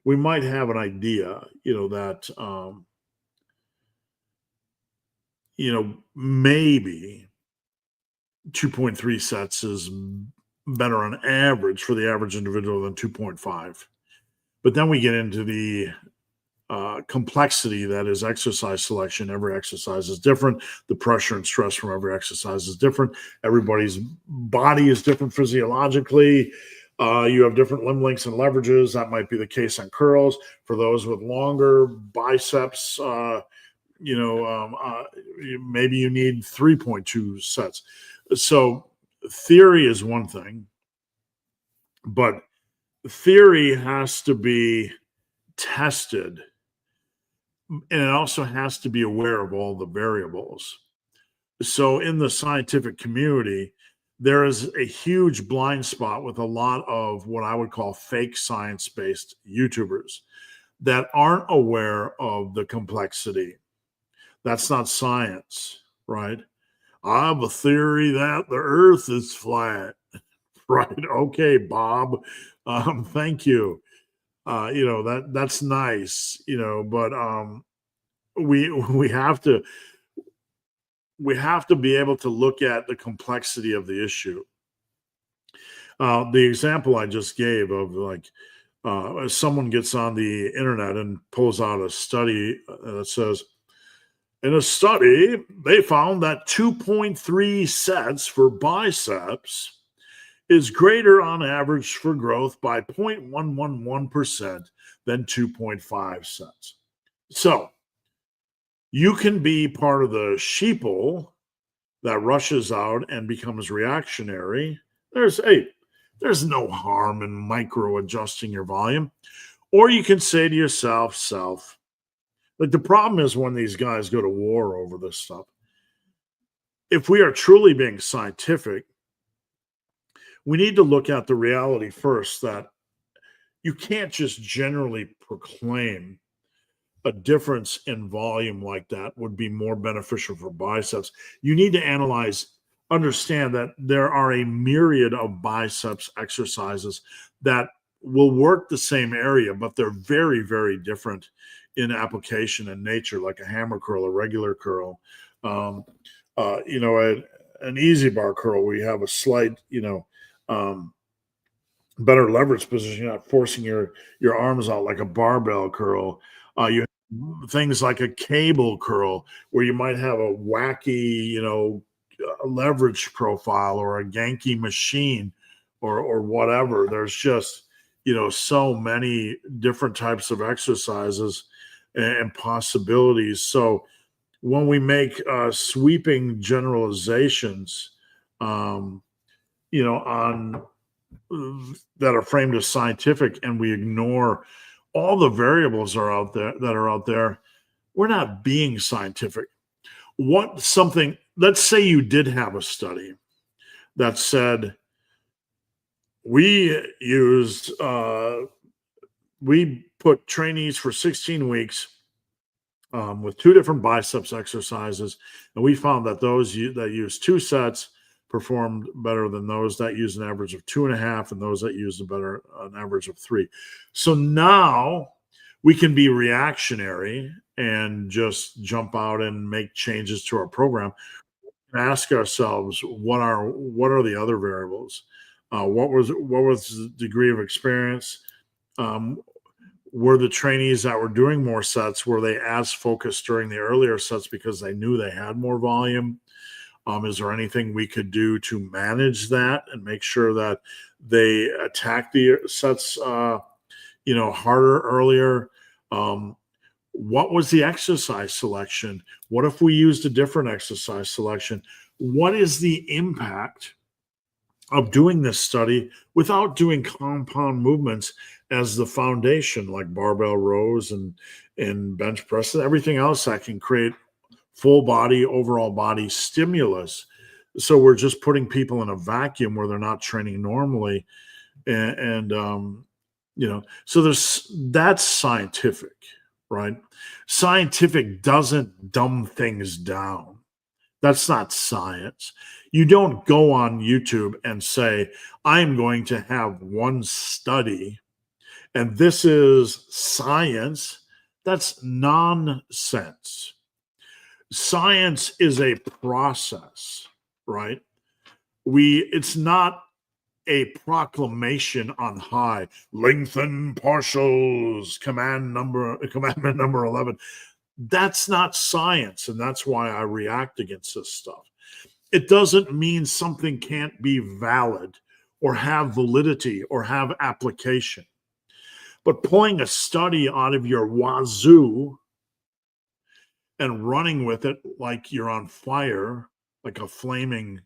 We might have an idea, that, maybe 2.3 sets is better on average for the average individual than 2.5. But then we get into the complexity that is exercise selection. Every exercise is different. The pressure and stress from every exercise is different. Everybody's body is different physiologically. You have different limb lengths and leverages. That might be the case on curls. For those with longer biceps, maybe you need 3.2 sets. So theory is one thing, but theory has to be tested, and it also has to be aware of all the variables. So in the scientific community, there is a huge blind spot with a lot of what I would call fake science-based YouTubers that aren't aware of the complexity. That's not science, right? I have a theory that the earth is flat. Right. Okay, Bob. Thank you. That's nice, but we have to be able to look at the complexity of the issue. The example I just gave of someone gets on the internet and pulls out a study that says, in a study, they found that 2.3 sets for biceps is greater on average for growth by 0.111% than 2.5 sets. So you can be part of the sheeple that rushes out and becomes reactionary. There's no harm in micro adjusting your volume. Or you can say to yourself, Like the problem is when these guys go to war over this stuff. If we are truly being scientific, we need to look at the reality first that you can't just generally proclaim a difference in volume like that would be more beneficial for biceps. You need to understand that there are a myriad of biceps exercises that will work the same area, but they're very, very different in application and nature, like a hammer curl, a regular curl, um, an easy bar curl where you have a slight, um, better leverage position. You're not forcing your arms out like a barbell curl. You things like a cable curl where you might have a wacky, leverage profile or a Genki machine or whatever. There's just, so many different types of exercises and possibilities. So when we make sweeping generalizations, um, on that are framed as scientific and we ignore all the variables that are out there, we're not being scientific. Let's say you did have a study that said we put trainees for 16 weeks with 2 different biceps exercises, and we found that those that use 2 sets performed better than those that use an average of 2.5 and those that use an average of 3. So now we can be reactionary and just jump out and make changes to our program and ask ourselves what are the other variables. What was the degree of experience? Were the trainees that were doing more sets, were they as focused during the earlier sets because they knew they had more volume? Is there anything we could do to manage that and make sure that they attack the sets, harder earlier? What was the exercise selection? What if we used a different exercise selection? What is the impact of doing this study without doing compound movements as the foundation, like barbell rows and bench press and everything else that can create full body, overall body stimulus? So we're just putting people in a vacuum where they're not training normally. So that's scientific, right? Scientific doesn't dumb things down. That's not science. You don't go on YouTube and say, I'm going to have one study and this is science. That's nonsense. Science is a process, right? It's not a proclamation on high. Lengthen partials, commandment number 11. That's not science, and that's why I react against this stuff. It doesn't mean something can't be valid or have validity or have application. But pulling a study out of your wazoo and running with it like you're on fire, like a flaming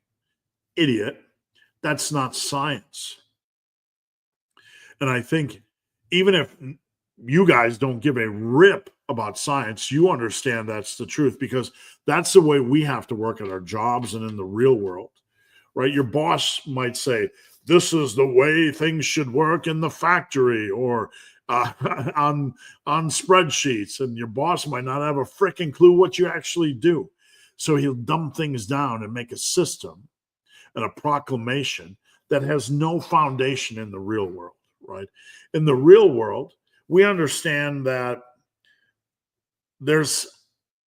idiot, that's not science. And I think even if you guys don't give a rip about science, you understand that's the truth, because that's the way we have to work at our jobs and in the real world, right? Your boss might say, this is the way things should work in the factory or on spreadsheets, and your boss might not have a freaking clue what you actually do. So he'll dumb things down and make a system and a proclamation that has no foundation in the real world, right? In the real world, we understand that there's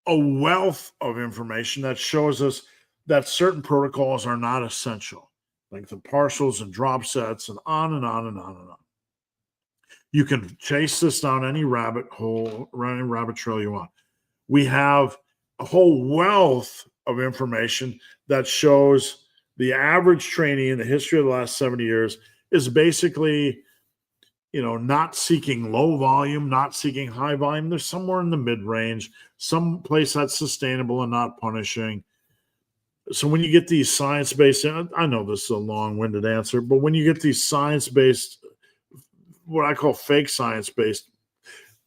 a wealth of information that shows us that certain protocols are not essential, like the partials and drop sets and on and on and on and on. You can chase this down any rabbit hole, run any rabbit trail you want. We have a whole wealth of information that shows the average trainee in the history of the last 70 years is basically, not seeking low volume, not seeking high volume. They're somewhere in the mid-range, some place that's sustainable and not punishing. So when you get these science-based, I know this is a long-winded answer, but when you get these science-based, what I call fake science-based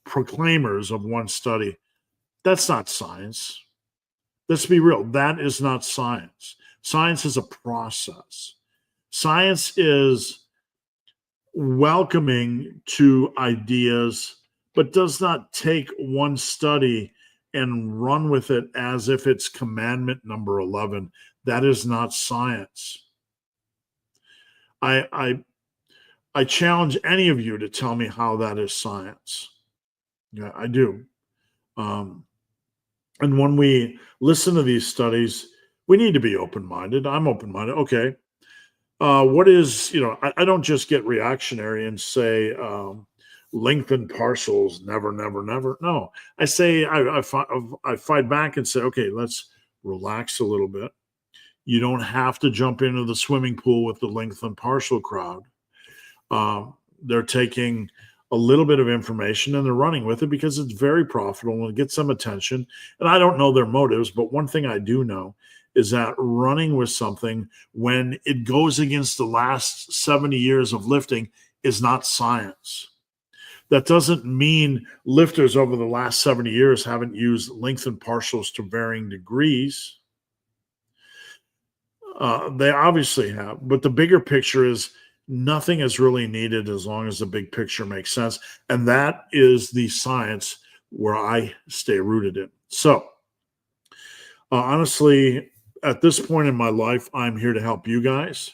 proclaimers of one study, That's not science. Let's be real. That is not science. Science is a process. Science is welcoming to ideas, but does not take one study and run with it as if it's commandment number 11. That is not science. I challenge any of you to tell me how that is science. Yeah, I do. And when we listen to these studies, we need to be open-minded. I'm open-minded. Okay. What is, I don't just get reactionary and say, lengthened partials, never, never, never. No, I say, I fight back and say, okay, let's relax a little bit. You don't have to jump into the swimming pool with the lengthened partial crowd. They're taking a little bit of information and they're running with it because it's very profitable and it gets some attention. And I don't know their motives, but one thing I do know is that running with something when it goes against the last 70 years of lifting is not science. That doesn't mean lifters over the last 70 years haven't used lengthened partials to varying degrees. They obviously have, but the bigger picture is nothing is really needed as long as the big picture makes sense. And that is the science where I stay rooted in. So, honestly, at this point in my life, I'm here to help you guys.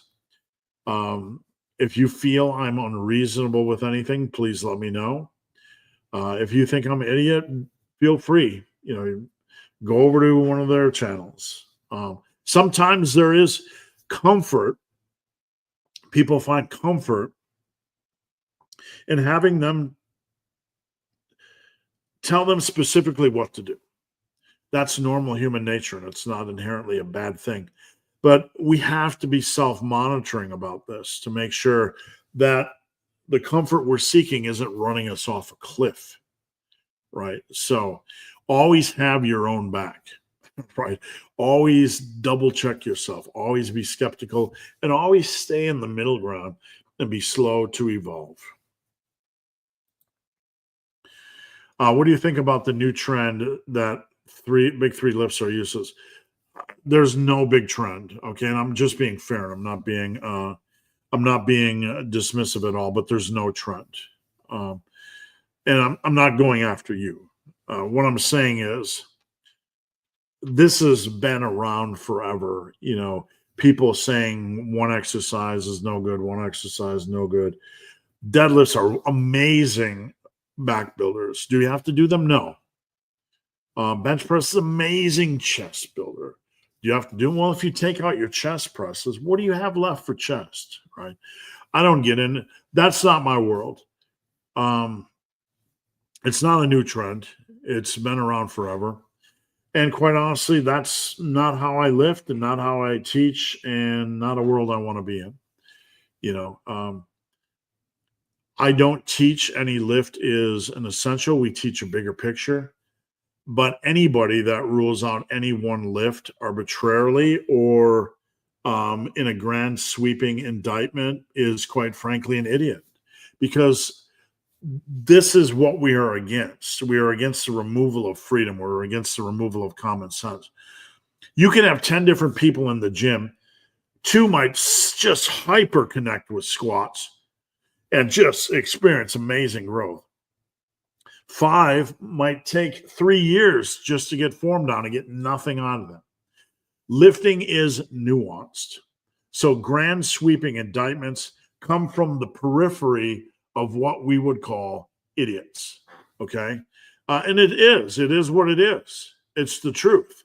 If you feel I'm unreasonable with anything, please let me know. If you think I'm an idiot, feel free. Go over to one of their channels. Sometimes there is comfort. People find comfort in having them tell them specifically what to do. That's normal human nature, and it's not inherently a bad thing. But we have to be self-monitoring about this to make sure that the comfort we're seeking isn't running us off a cliff, right? So always have your own back, right? Always double check yourself, always be skeptical, and always stay in the middle ground and be slow to evolve. What do you think about the new trend that big three lifts are useless? There's no big trend, okay? And I'm just being fair. I'm not being dismissive at all, but there's no trend. And I'm not going after you. What I'm saying is this has been around forever. People saying one exercise is no good, one exercise no good. Deadlifts are amazing back builders. Do you have to do them? No. Bench press is amazing chest builder. Do you have to do them? Well, if you take out your chest presses, what do you have left for chest, right? I don't get in. That's not my world. It's not a new trend. It's been around forever. And quite honestly, that's not how I lift and not how I teach and not a world I want to be in. I don't teach any lift is an essential. We teach a bigger picture. But anybody that rules out any one lift arbitrarily or in a grand sweeping indictment is quite frankly an idiot, because this is what we are against. We are against the removal of freedom. We're against the removal of common sense. You can have 10 different people in the gym. 2 might just hyper connect with squats and just experience amazing growth. 5 might take 3 years just to get form down and get nothing out of them. Lifting is nuanced. So grand sweeping indictments come from the periphery of what we would call idiots. Okay. And it is what it is. It's the truth.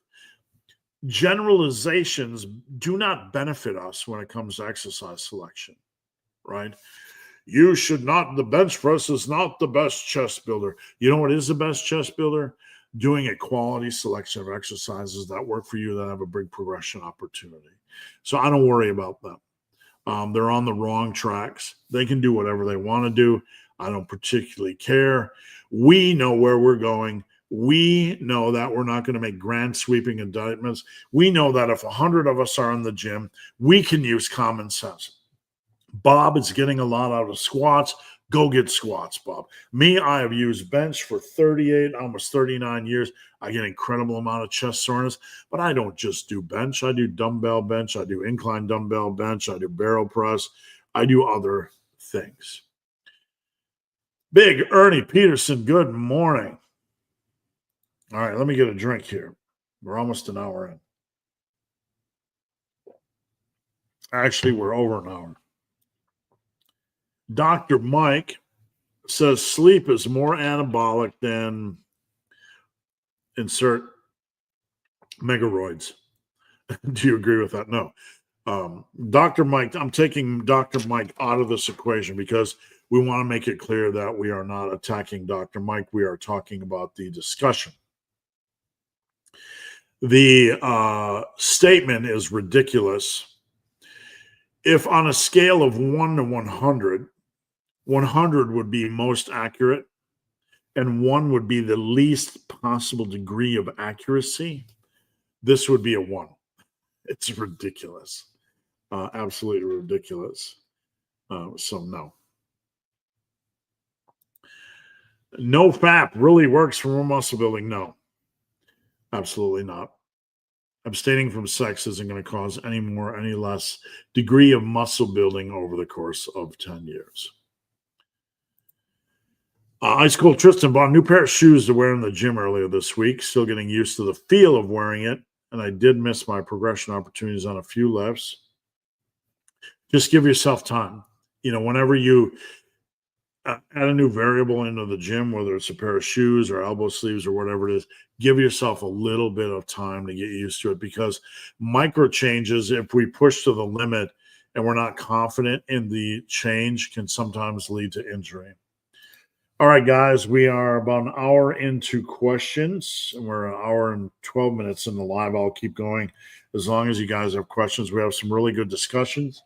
Generalizations do not benefit us when it comes to exercise selection, right? You should not, the bench press is not the best chest builder. You know what is the best chest builder? Doing a quality selection of exercises that work for you, that have a big progression opportunity. So I don't worry about them. They're on the wrong tracks. They can do whatever they want to do. I don't particularly care. We know where we're going. We know that we're not going to make grand sweeping indictments. We know that if 100 of us are in the gym, we can use common sense. Bob is getting a lot out of squats. Go get squats, Bob. Me, I have used bench for 38, almost 39 years. I get incredible amount of chest soreness, but I don't just do bench. I do dumbbell bench. I do incline dumbbell bench. I do barrel press. I do other things. Big Ernie Peterson, good morning. All right, let me get a drink here. We're almost an hour in. Actually, we're over an hour. Dr. Mike says sleep is more anabolic than insert megaroids. Do you agree with that? No. Dr. Mike, I'm taking Dr. Mike out of this equation because we want to make it clear that we are not attacking Dr. Mike. We are talking about the discussion. The statement is ridiculous. If on a scale of 1 to 100, 100 would be most accurate and 1 would be the least possible degree of accuracy, this would be a 1. It's ridiculous. Absolutely ridiculous. So no. No FAP really works for muscle building? No. Absolutely not. Abstaining from sex isn't going to cause any more, any less degree of muscle building over the course of 10 years. Ice Cold Tristan bought a new pair of shoes to wear in the gym earlier this week. Still getting used to the feel of wearing it. And I did miss my progression opportunities on a few lifts. Just give yourself time. Whenever you add a new variable into the gym, whether it's a pair of shoes or elbow sleeves or whatever it is, give yourself a little bit of time to get used to it, because micro changes, if we push to the limit and we're not confident in the change, can sometimes lead to injury. All right, guys, we are about an hour into questions, and we're an hour and 12 minutes in the live. I'll keep going as long as you guys have questions. We have some really good discussions.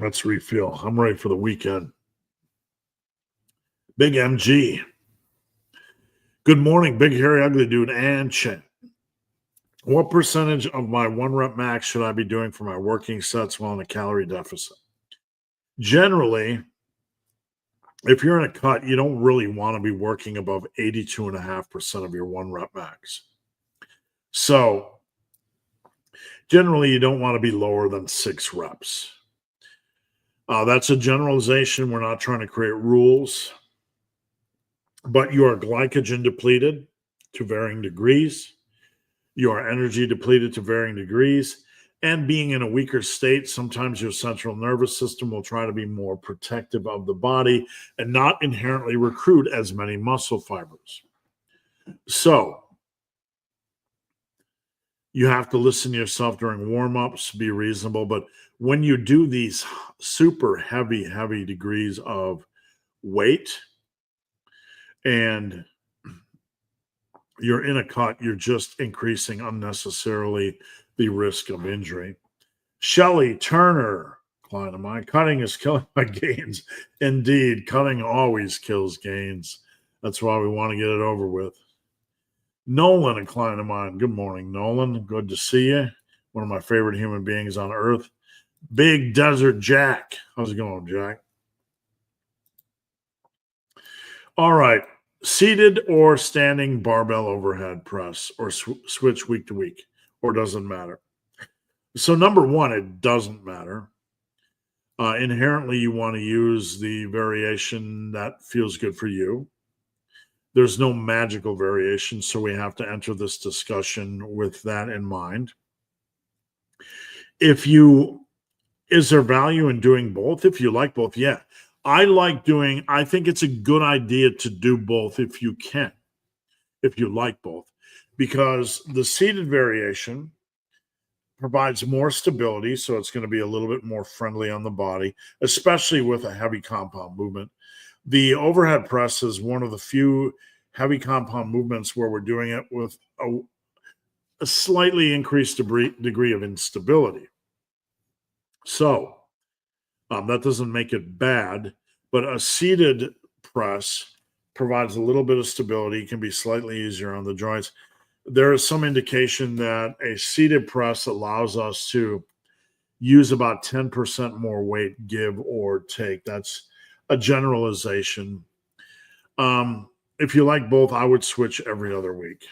Let's refill. I'm ready for the weekend. Big MG. Good morning, big hairy ugly dude and Chen. What percentage of my 1 rep max should I be doing for my working sets while in a calorie deficit? Generally, if you're in a cut, you don't really want to be working above 82.5% of your 1 rep max. So generally, you don't want to be lower than 6 reps. That's a generalization. We're not trying to create rules. But you are glycogen depleted to varying degrees. You are energy depleted to varying degrees. And being in a weaker state, sometimes your central nervous system will try to be more protective of the body and not inherently recruit as many muscle fibers. So you have to listen to yourself during warm-ups, be reasonable. But when you do these super heavy degrees of weight and you're in a cut, you're just increasing unnecessarily the risk of injury. Shelley Turner, client of mine, cutting is killing my gains. Indeed, cutting always kills gains. That's why we want to get it over with. Nolan, a client of mine. Good morning, Nolan. Good to see you. One of my favorite human beings on earth. Big Desert Jack. How's it going, Jack? All right. Seated or standing barbell overhead press, or switch week to week, or doesn't matter. So number one, it doesn't matter. Inherently, you want to use the variation that feels good for you. There's no magical variation, so we have to enter this discussion with that in mind. Is there value in doing both? If you like both, yeah. I think it's a good idea to do both if you can, if you like both, because the seated variation provides more stability, so it's going to be a little bit more friendly on the body, especially with a heavy compound movement. The overhead press is one of the few heavy compound movements where we're doing it with a slightly increased degree of instability. So that doesn't make it bad, but a seated press provides a little bit of stability, can be slightly easier on the joints. there is some indication that a seated press allows us to use about 10% more weight, give or take. That's a generalization. If you like both, I would switch every other week.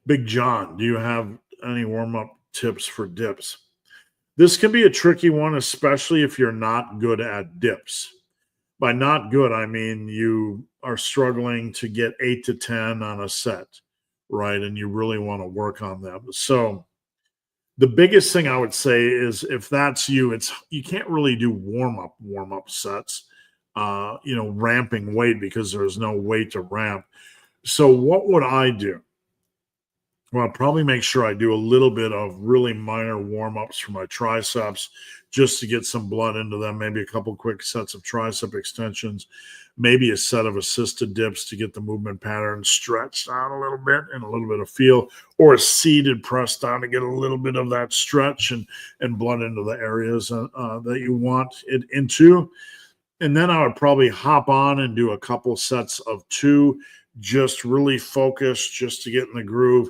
Big John, do you have any warm-up tips for dips? This can be a tricky one, especially if you're not good at dips. By not good, I mean you are struggling to get 8 to 10 on a set, right? And you really want to work on them. So the biggest thing I would say is if that's you, you can't really do warm up sets, ramping weight because there's no weight to ramp. So what would I do? Well, I'll probably make sure I do a little bit of really minor warm-ups for my triceps just to get some blood into them, maybe a couple quick sets of tricep extensions, maybe a set of assisted dips to get the movement pattern stretched out a little bit and a little bit of feel, or a seated press down to get a little bit of that stretch and blood into the areas that you want it into. And then I would probably hop on and do a couple sets of 2, just really focus, just to get in the groove.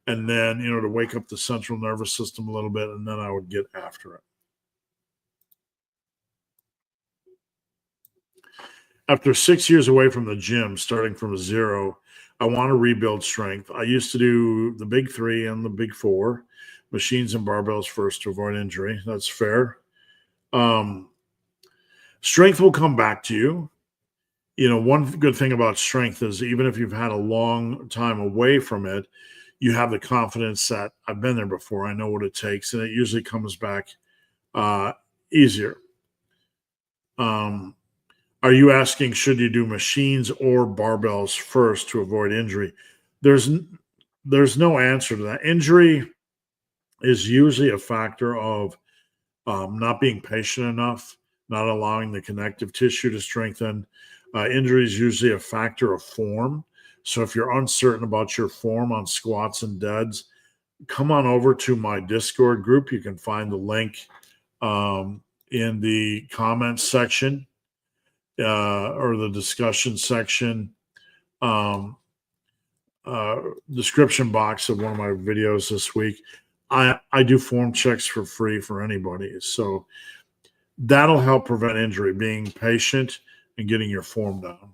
And then, to wake up the central nervous system a little bit, and then I would get after it. After 6 years away from the gym, starting from 0, I want to rebuild strength. I used to do the big 3 and the big 4, machines and barbells first to avoid injury. That's fair. Strength will come back to you. One good thing about strength is even if you've had a long time away from it, you have the confidence that I've been there before. I know what it takes, and it usually comes back easier. Are you asking, should you do machines or barbells first to avoid injury? There's no answer to that. Injury is usually a factor of not being patient enough, not allowing the connective tissue to strengthen. Injury is usually a factor of form. So if you're uncertain about your form on squats and deads, come on over to my Discord group. You can find the link in the comments section or the discussion section, description box of one of my videos this week. I do form checks for free for anybody. So that'll help prevent injury, being patient and getting your form down.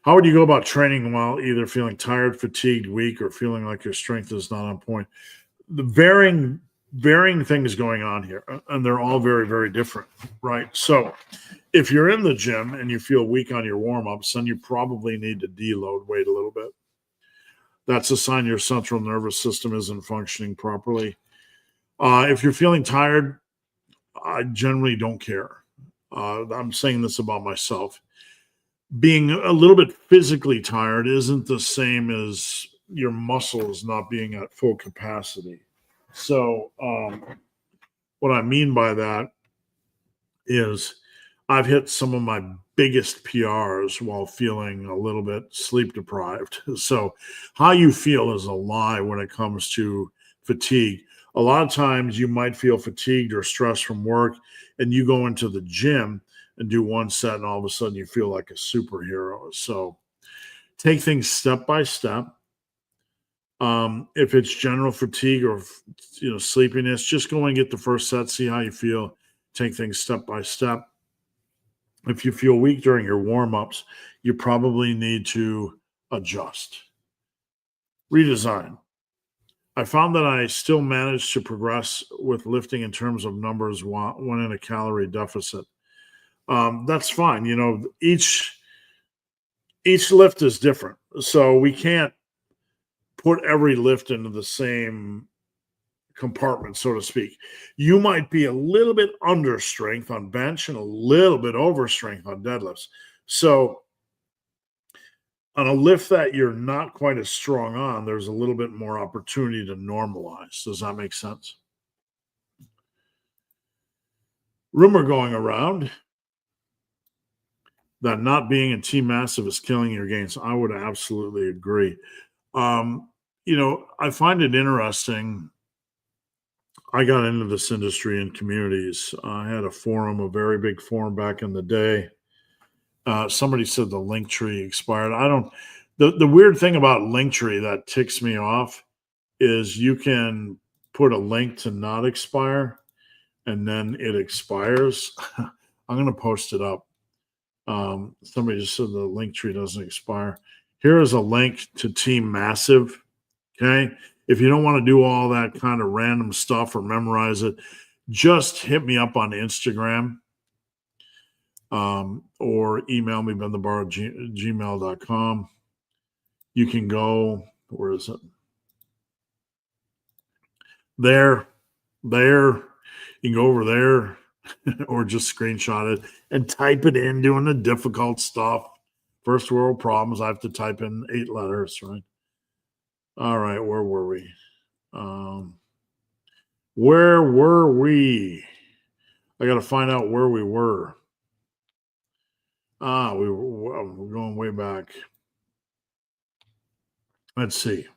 How would you go about training while either feeling tired, fatigued, weak, or feeling like your strength is not on point? The varying things going on here, and they're all very, very different, right? So if you're in the gym and you feel weak on your warm-ups, then you probably need to deload weight a little bit. That's a sign your central nervous system isn't functioning properly. If you're feeling tired, I generally don't care. I'm saying this about myself. Being a little bit physically tired isn't the same as your muscles not being at full capacity. So what I mean by that is I've hit some of my biggest PRs while feeling a little bit sleep deprived. So how you feel is a lie when it comes to fatigue. A lot of times you might feel fatigued or stressed from work, and you go into the gym and do one set, and all of a sudden you feel like a superhero. So take things step by step. If it's general fatigue or sleepiness, just go and get the first set, see how you feel. Take things step by step. If you feel weak during your warm-ups, you probably need to adjust. Redesign. I found that I still managed to progress with lifting in terms of numbers when in a calorie deficit. That's fine. Each lift is different. So we can't put every lift into the same compartment, so to speak. You might be a little bit under strength on bench and a little bit over strength on deadlifts. So on a lift that you're not quite as strong on, there's a little bit more opportunity to normalize. Does that make sense? Rumor going around that not being a team massive is killing your gains. I would absolutely agree. I find it interesting. I got into this industry in communities. I had a forum, a very big forum back in the day. Somebody said the link tree expired. I don't. The weird thing about Linktree that ticks me off is you can put a link to not expire, and then it expires. I'm going to post it up. Somebody just said the link tree doesn't expire. Here is a link to Team Massive. Okay. If you don't want to do all that kind of random stuff or memorize it, just hit me up on Instagram or email me, benthebar@gmail.com. You can go, where is it? There. You can go over there or just screenshot it and type it in, doing the difficult stuff. First world problems. I have to type in 8 letters, right? All right, where were we? Where were we? I got to find out where we were. We're going way back. Let's see.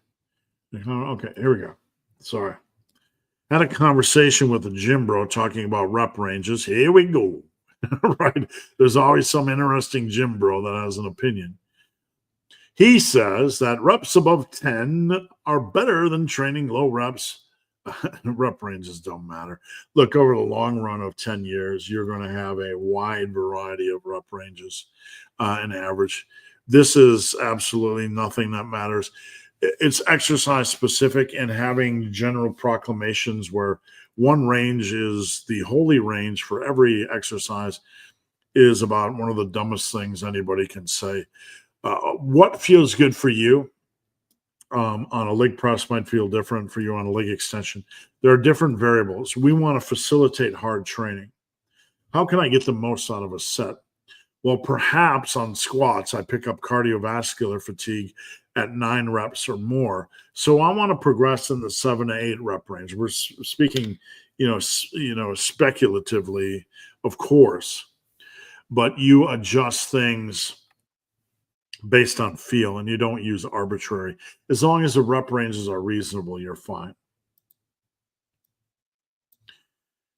Okay, here we go. Sorry. Had a conversation with a gym bro talking about rep ranges. Here we go. Right. There's always some interesting gym bro that has an opinion. He says that reps above 10 are better than training low reps. Rep ranges don't matter. Look, over the long run of 10 years, you're going to have a wide variety of rep ranges in average. This is absolutely nothing that matters. It's exercise specific, and having general proclamations where one range is the holy range for every exercise is about one of the dumbest things anybody can say. What feels good for you on a leg press might feel different for you on a leg extension. There are different variables. We want to facilitate hard training. How can I get the most out of a set? Well, perhaps on squats, I pick up cardiovascular fatigue at 9 reps or more. So I want to progress in the 7 to 8 rep range. We're speaking, speculatively, of course, but you adjust things based on feel, and you don't use arbitrary. As long as the rep ranges are reasonable, you're fine.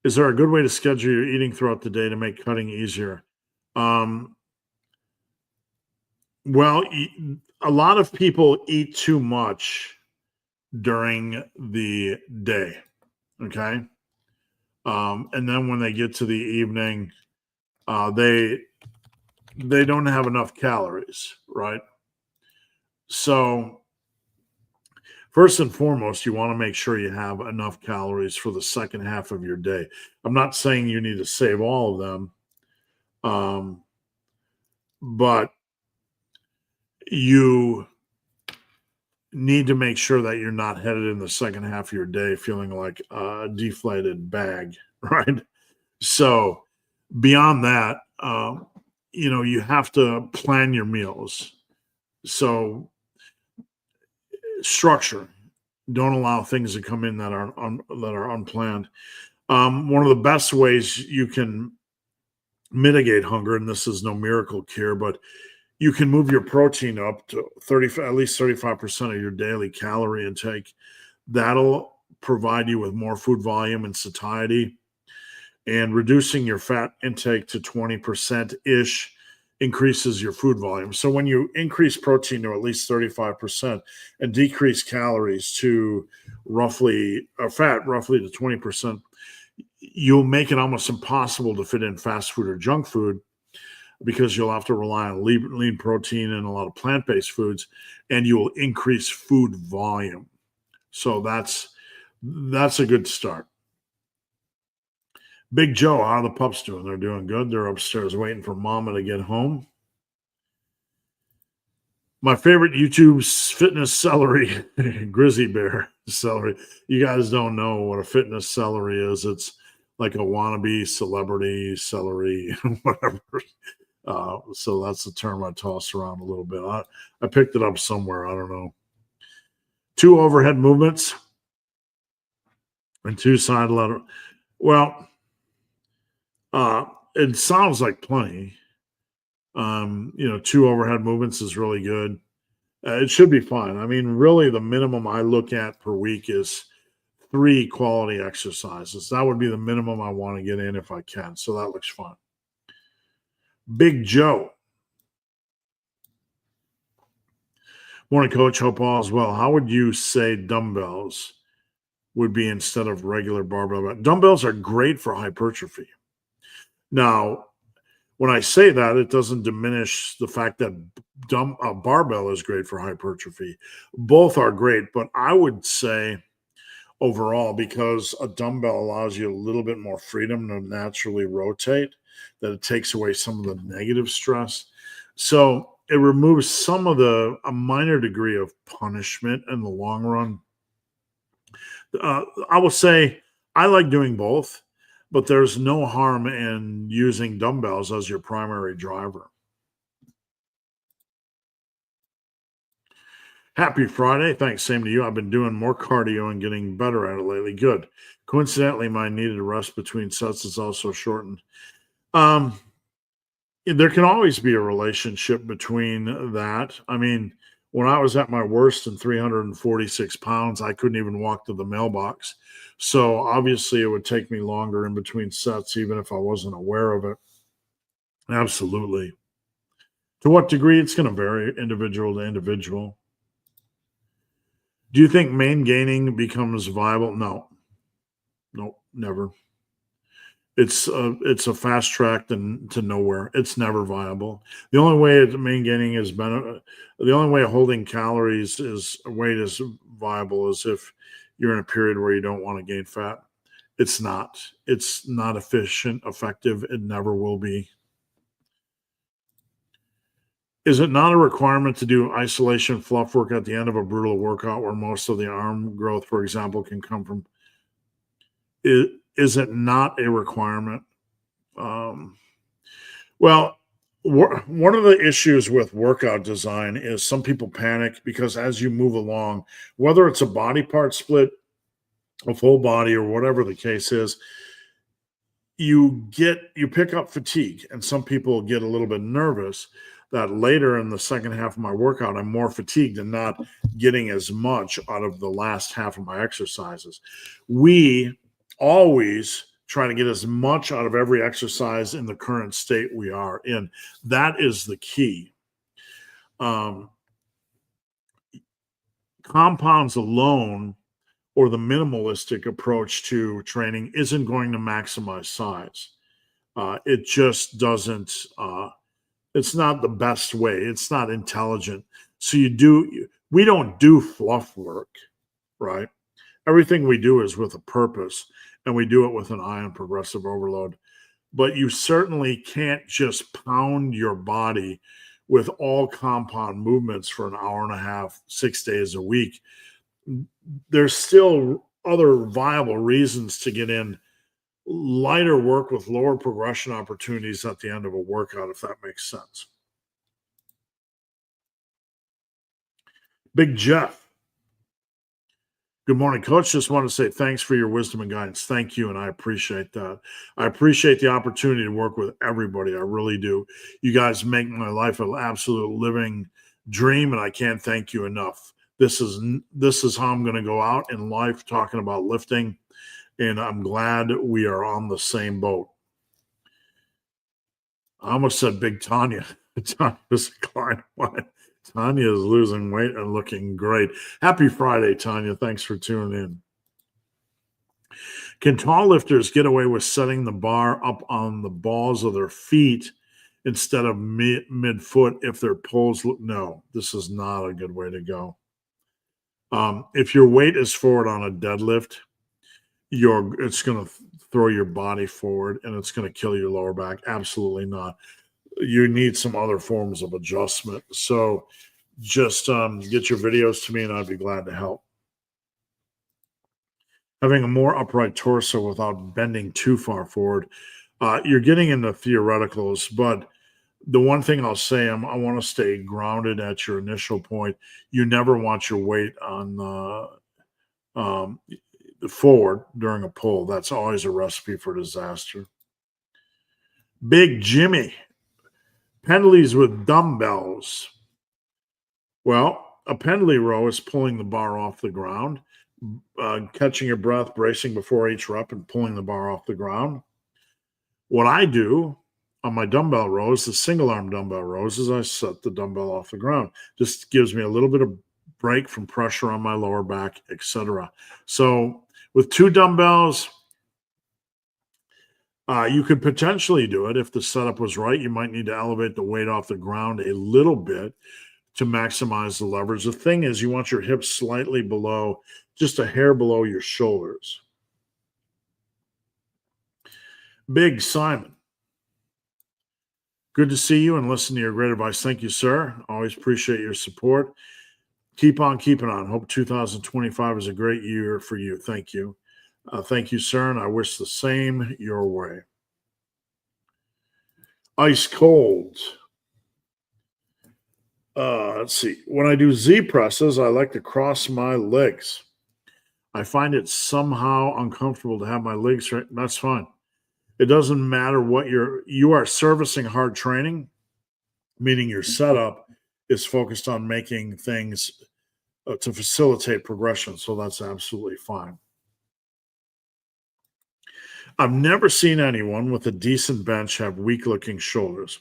Is there a good way to schedule your eating throughout the day to make cutting easier? Well, a lot of people eat too much during the day. Okay. And then when they get to the evening, they don't have enough calories, right? So first and foremost, you want to make sure you have enough calories for the second half of your day. I'm not saying you need to save all of them, but you need to make sure that you're not headed in the second half of your day feeling like a deflated bag, right? So beyond that, you have to plan your meals. So structure. Don't allow things to come in that are unplanned. One of the best ways you can mitigate hunger, and this is no miracle cure, but you can move your protein up to at least 35% of your daily calorie intake. That'll provide you with more food volume and satiety. And reducing your fat intake to 20%-ish increases your food volume. So when you increase protein to at least 35% and decrease calories to fat roughly to 20%, you'll make it almost impossible to fit in fast food or junk food, because you'll have to rely on lean protein and a lot of plant-based foods, and you will increase food volume. So that's a good start. Big Joe, how are the pups doing? They're doing good. They're upstairs waiting for Mama to get home. My favorite YouTube's fitness celery, Grizzly Bear celery. You guys don't know what a fitness celery is. It's like a wannabe celebrity celery, whatever. So that's the term I toss around a little bit. I picked it up somewhere. I don't know. 2 overhead movements and 2 side lateral. Well, it sounds like plenty. 2 overhead movements is really good. It should be fine. I mean, really, the minimum I look at per week is 3 quality exercises. That would be the minimum I want to get in if I can. So that looks fun. Big Joe, Morning, Coach. Hope all is well. How would you say dumbbells would be instead of regular barbell? Dumbbells are great for hypertrophy. Now, when I say that, it doesn't diminish the fact that barbell is great for hypertrophy. Both are great, but I would say overall, because a dumbbell allows you a little bit more freedom to naturally rotate, that it takes away some of the negative stress. So it removes a minor degree of punishment in the long run. I will say I like doing both, but there's no harm in using dumbbells as your primary driver. Happy Friday. Thanks. Same to you. I've been doing more cardio and getting better at it lately. Good. Coincidentally, my needed rest between sets is also shortened. Um, there can always be a relationship between that. I mean, when I was at my worst and 346 pounds, I couldn't even walk to the mailbox. So obviously, it would take me longer in between sets, even if I wasn't aware of it. Absolutely. To what degree? It's going to vary individual to individual. Do you think main gaining becomes viable? No, no, never. It's a fast track to nowhere. It's never viable. The only way main gaining is the only way holding calories is weight is viable is if you're in a period where you don't want to gain fat. It's not. It's not efficient, effective. It never will be. Is it not a requirement to do isolation fluff work at the end of a brutal workout where most of the arm growth, for example, can come from? Is it not a requirement? Um, well, one of the issues with workout design is some people panic because as you move along, whether it's a body part split, a full body, or whatever the case is, you pick up fatigue, and some people get a little bit nervous that later in the second half of my workout I'm more fatigued and not getting as much out of the last half of my exercises. We always try to get as much out of every exercise in the current state we are in. That is the key. um, Compounds alone or the minimalistic approach to training isn't going to maximize size. It just doesn't. It's not the best way. It's not intelligent. So we don't do fluff work, right? Everything we do is with a purpose, and we do it with an eye on progressive overload. But you certainly can't just pound your body with all compound movements for an hour and a half, 6 days a week. There's still other viable reasons to get in lighter work with lower progression opportunities at the end of a workout, if that makes sense. Big Jeff. Good morning, Coach. Just want to say thanks for your wisdom and guidance. Thank you, and I appreciate that. I appreciate the opportunity to work with everybody. I really do. You guys make my life an absolute living dream, and I can't thank you enough. This is how I'm going to go out in life talking about lifting, and I'm glad we are on the same boat. I almost said Big Tanya. Tanya's a client of mine. Tanya is losing weight and looking great. Happy Friday, Tanya. Thanks for tuning in. Can tall lifters get away with setting the bar up on the balls of their feet instead of mid-foot if their poles look? No, this is not a good way to go. If your weight is forward on a deadlift, it's going to throw your body forward and it's going to kill your lower back. Absolutely not. You need some other forms of adjustment. So just get your videos to me and I'd be glad to help. Having a more upright torso without bending too far forward. You're getting into theoreticals, but the one thing I'll say, I want to stay grounded at your initial point. You never want your weight on the forward during a pull. That's always a recipe for disaster. Big Jimmy. Pendleys with dumbbells. Well, a pendley row is pulling the bar off the ground, catching your breath, bracing before each rep, and pulling the bar off the ground. What I do on my dumbbell rows, the single arm dumbbell rows, as I set the dumbbell off the ground. Just gives me a little bit of break from pressure on my lower back, etc. So with two dumbbells, you could potentially do it if the setup was right. You might need to elevate the weight off the ground a little bit to maximize the leverage. The thing is, you want your hips slightly below, just a hair below your shoulders. Big Simon, good to see you and listen to your great advice. Thank you, sir. Always appreciate your support. Keep on keeping on. Hope 2025 is a great year for you. Thank you. Thank you, sir, and I wish the same your way. Ice cold. Let's see. When I do Z presses, I like to cross my legs. I find it somehow uncomfortable to have my legs right. That's fine. It doesn't matter what you are servicing hard training, meaning your setup is focused on making things to facilitate progression. So that's absolutely fine. I've never seen anyone with a decent bench have weak looking shoulders.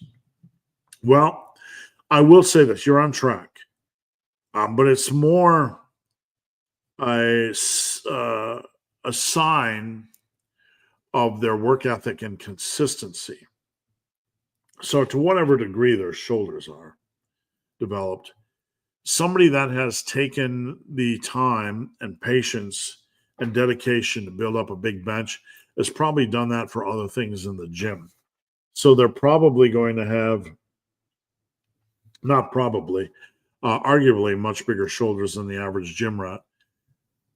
Well, I will say this, you're on track. But it's more a sign of their work ethic and consistency. So to whatever degree their shoulders are developed, somebody that has taken the time and patience and dedication to build up a big bench has probably done that for other things in the gym. So they're probably going to have, not probably, arguably much bigger shoulders than the average gym rat.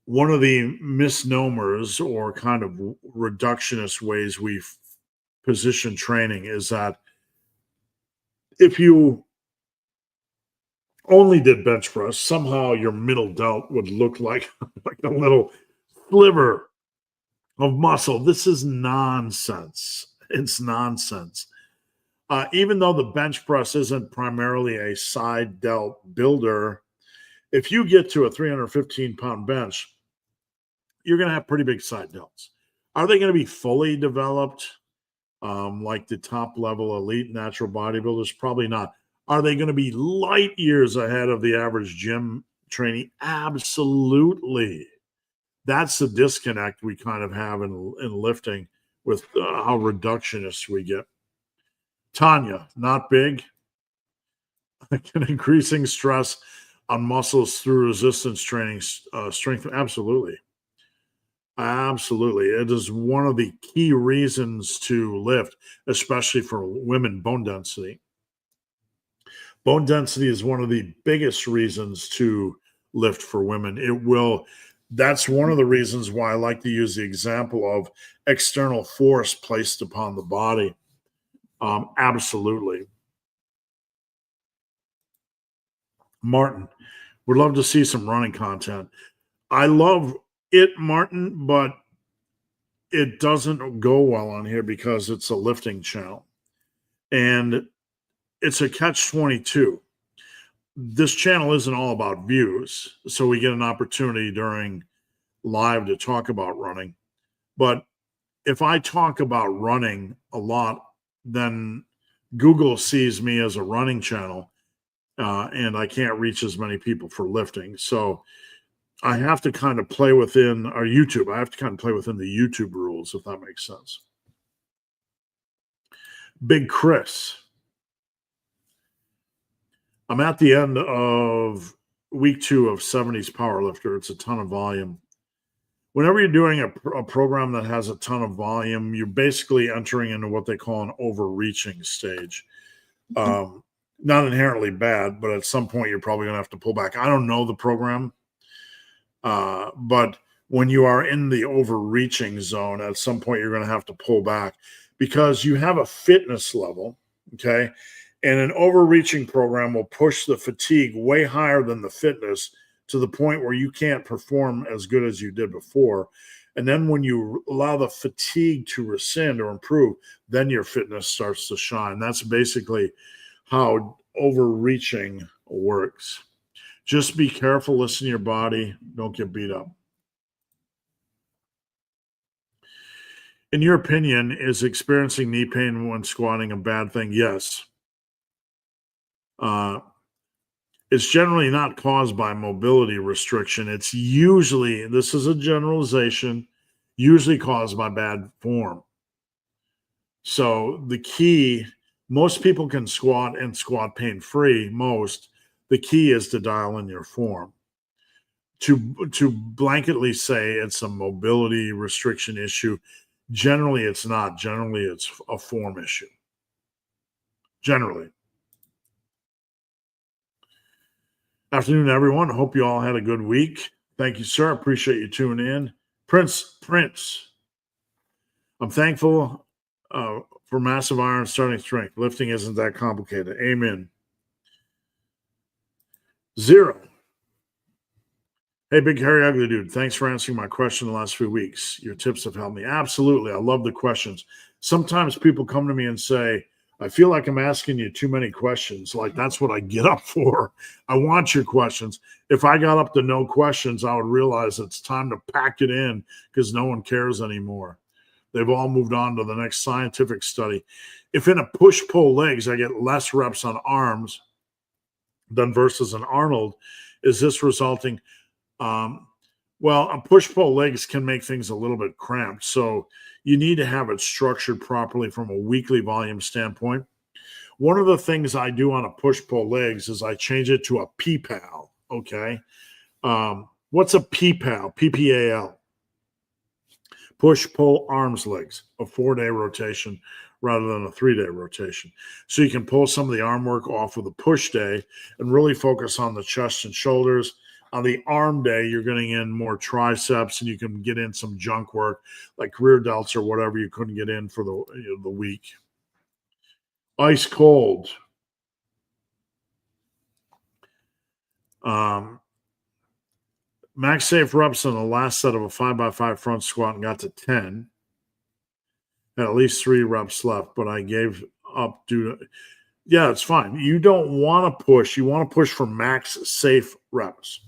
One of the misnomers or kind of reductionist ways we've positioned training is that if you only did bench press, somehow your middle delt would look like a little sliver of muscle. This is nonsense. It's nonsense. Even though the bench press isn't primarily a side delt builder, if you get to a 315-pound bench, you're going to have pretty big side delts. Are they going to be fully developed like the top level elite natural bodybuilders? Probably not. Are they going to be light years ahead of the average gym trainee? Absolutely. That's the disconnect we kind of have in lifting with how reductionist we get. Tanya, not big. Can increasing stress on muscles through resistance training strength? Absolutely. Absolutely. It is one of the key reasons to lift, especially for women, bone density. Bone density is one of the biggest reasons to lift for women. That's one of the reasons why I like to use the example of external force placed upon the body. Absolutely. Martin, would love to see some running content. I love it, Martin, but it doesn't go well on here because it's a lifting channel. And it's a catch-22. This channel isn't all about views, so we get an opportunity during live to talk about running. But if I talk about running a lot, then Google sees me as a running channel, and I can't reach as many people for lifting. So I have to kind of play within our YouTube. I have to kind of play within the YouTube rules, if that makes sense. Big Chris. I'm at the end of week 2 of 70s Powerlifter. It's a ton of volume. Whenever you're doing a program that has a ton of volume, you're basically entering into what they call an overreaching stage. Not inherently bad, but at some point you're probably going to have to pull back. I don't know the program, but when you are in the overreaching zone, at some point you're going to have to pull back because you have a fitness level, okay? And an overreaching program will push the fatigue way higher than the fitness to the point where you can't perform as good as you did before. And then when you allow the fatigue to rescind or improve, then your fitness starts to shine. That's basically how overreaching works. Just be careful, listen to your body, don't get beat up. In your opinion, is experiencing knee pain when squatting a bad thing? Yes. Uh, it's generally not caused by mobility restriction. It's usually, this is a generalization, usually caused by bad form. So the key, most people can squat and squat pain free. Most, the key is to dial in your form. To blanketly say it's a mobility restriction issue, generally it's not. Generally, it's a form issue. Generally. Afternoon, everyone. Hope you all had a good week. Thank you, sir. Appreciate you tuning in. Prince, I'm thankful for massive iron starting strength. Lifting isn't that complicated. Amen. Zero. Hey, big hairy ugly dude. Thanks for answering my question the last few weeks. Your tips have helped me. Absolutely. I love the questions. Sometimes people come to me and say, I feel like I'm asking you too many questions. Like, that's what I get up for. I want your questions. If I got up to no questions, I would realize it's time to pack it in because no one cares anymore. They've all moved on to the next scientific study. If in a push-pull legs, I get less reps on arms than versus an Arnold, is this resulting? Well, a push-pull legs can make things a little bit cramped. So you need to have it structured properly from a weekly volume standpoint. One of the things I do on a push-pull legs is I change it to a PPAL. Okay. What's a PPAL? PPAL. Push-pull arms legs, a 4-day rotation rather than a 3-day rotation. So you can pull some of the arm work off with a push day and really focus on the chest and shoulders. On the arm day, you're getting in more triceps, and you can get in some junk work like rear delts or whatever you couldn't get in for the week. Ice cold. Max safe reps on the last set of a 5x5 front squat and got to 10. Had at least 3 reps left, but I gave up due to, yeah, it's fine. You don't want to push. You want to push for max safe reps.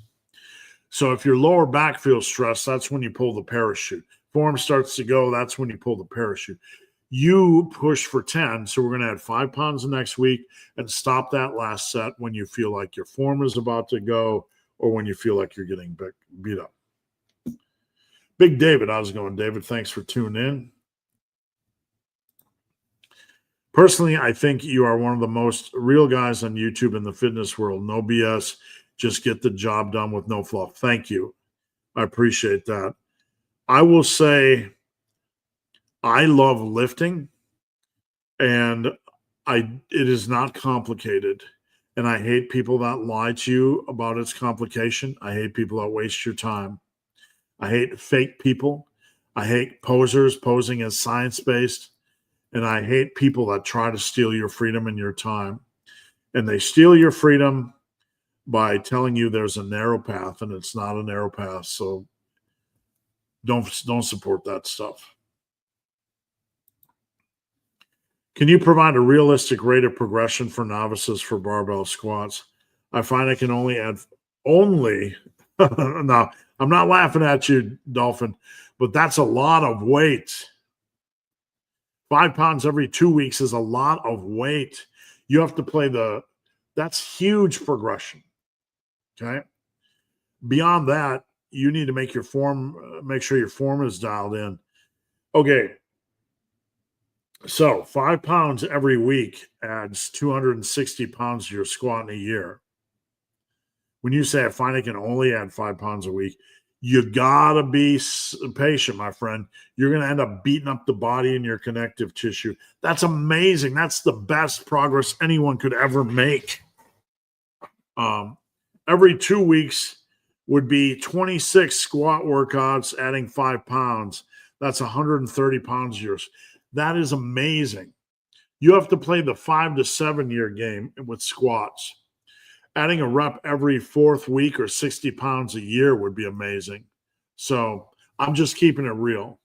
So if your lower back feels stressed, that's when you pull the parachute. Form starts to go, that's when you pull the parachute. You push for 10. So we're going to add 5 pounds the next week and stop that last set when you feel like your form is about to go or when you feel like you're getting beat up. Big David, how's it going, David? Thanks for tuning in. Personally, I think you are one of the most real guys on YouTube in the fitness world. No BS. Just get the job done with no fluff. Thank you. I appreciate that. I will say I love lifting, and it is not complicated. And I hate people that lie to you about its complication. I hate people that waste your time. I hate fake people. I hate posers posing as science-based. And I hate people that try to steal your freedom and your time. And they steal your freedom by telling you there's a narrow path, and it's not a narrow path. So don't support that stuff. Can you provide a realistic rate of progression for novices for barbell squats? I find I can only add no, I'm not laughing at you, Dolphin, but that's a lot of weight. 5 pounds every 2 weeks is a lot of weight. You have to play that's huge progression. Okay. Beyond that, you need to make your form, make sure your form is dialed in. Okay. So 5 pounds every week adds 260 pounds to your squat in a year. When you say I find I can only add 5 pounds a week, you gotta be patient, my friend. You're gonna end up beating up the body and your connective tissue. That's amazing. That's the best progress anyone could ever make. Every 2 weeks would be 26 squat workouts, adding 5 pounds. That's 130 pounds of yours. That is amazing. You have to play the 5 to 7 year game with squats. Adding a rep every 4th week or 60 pounds a year would be amazing. So I'm just keeping it real.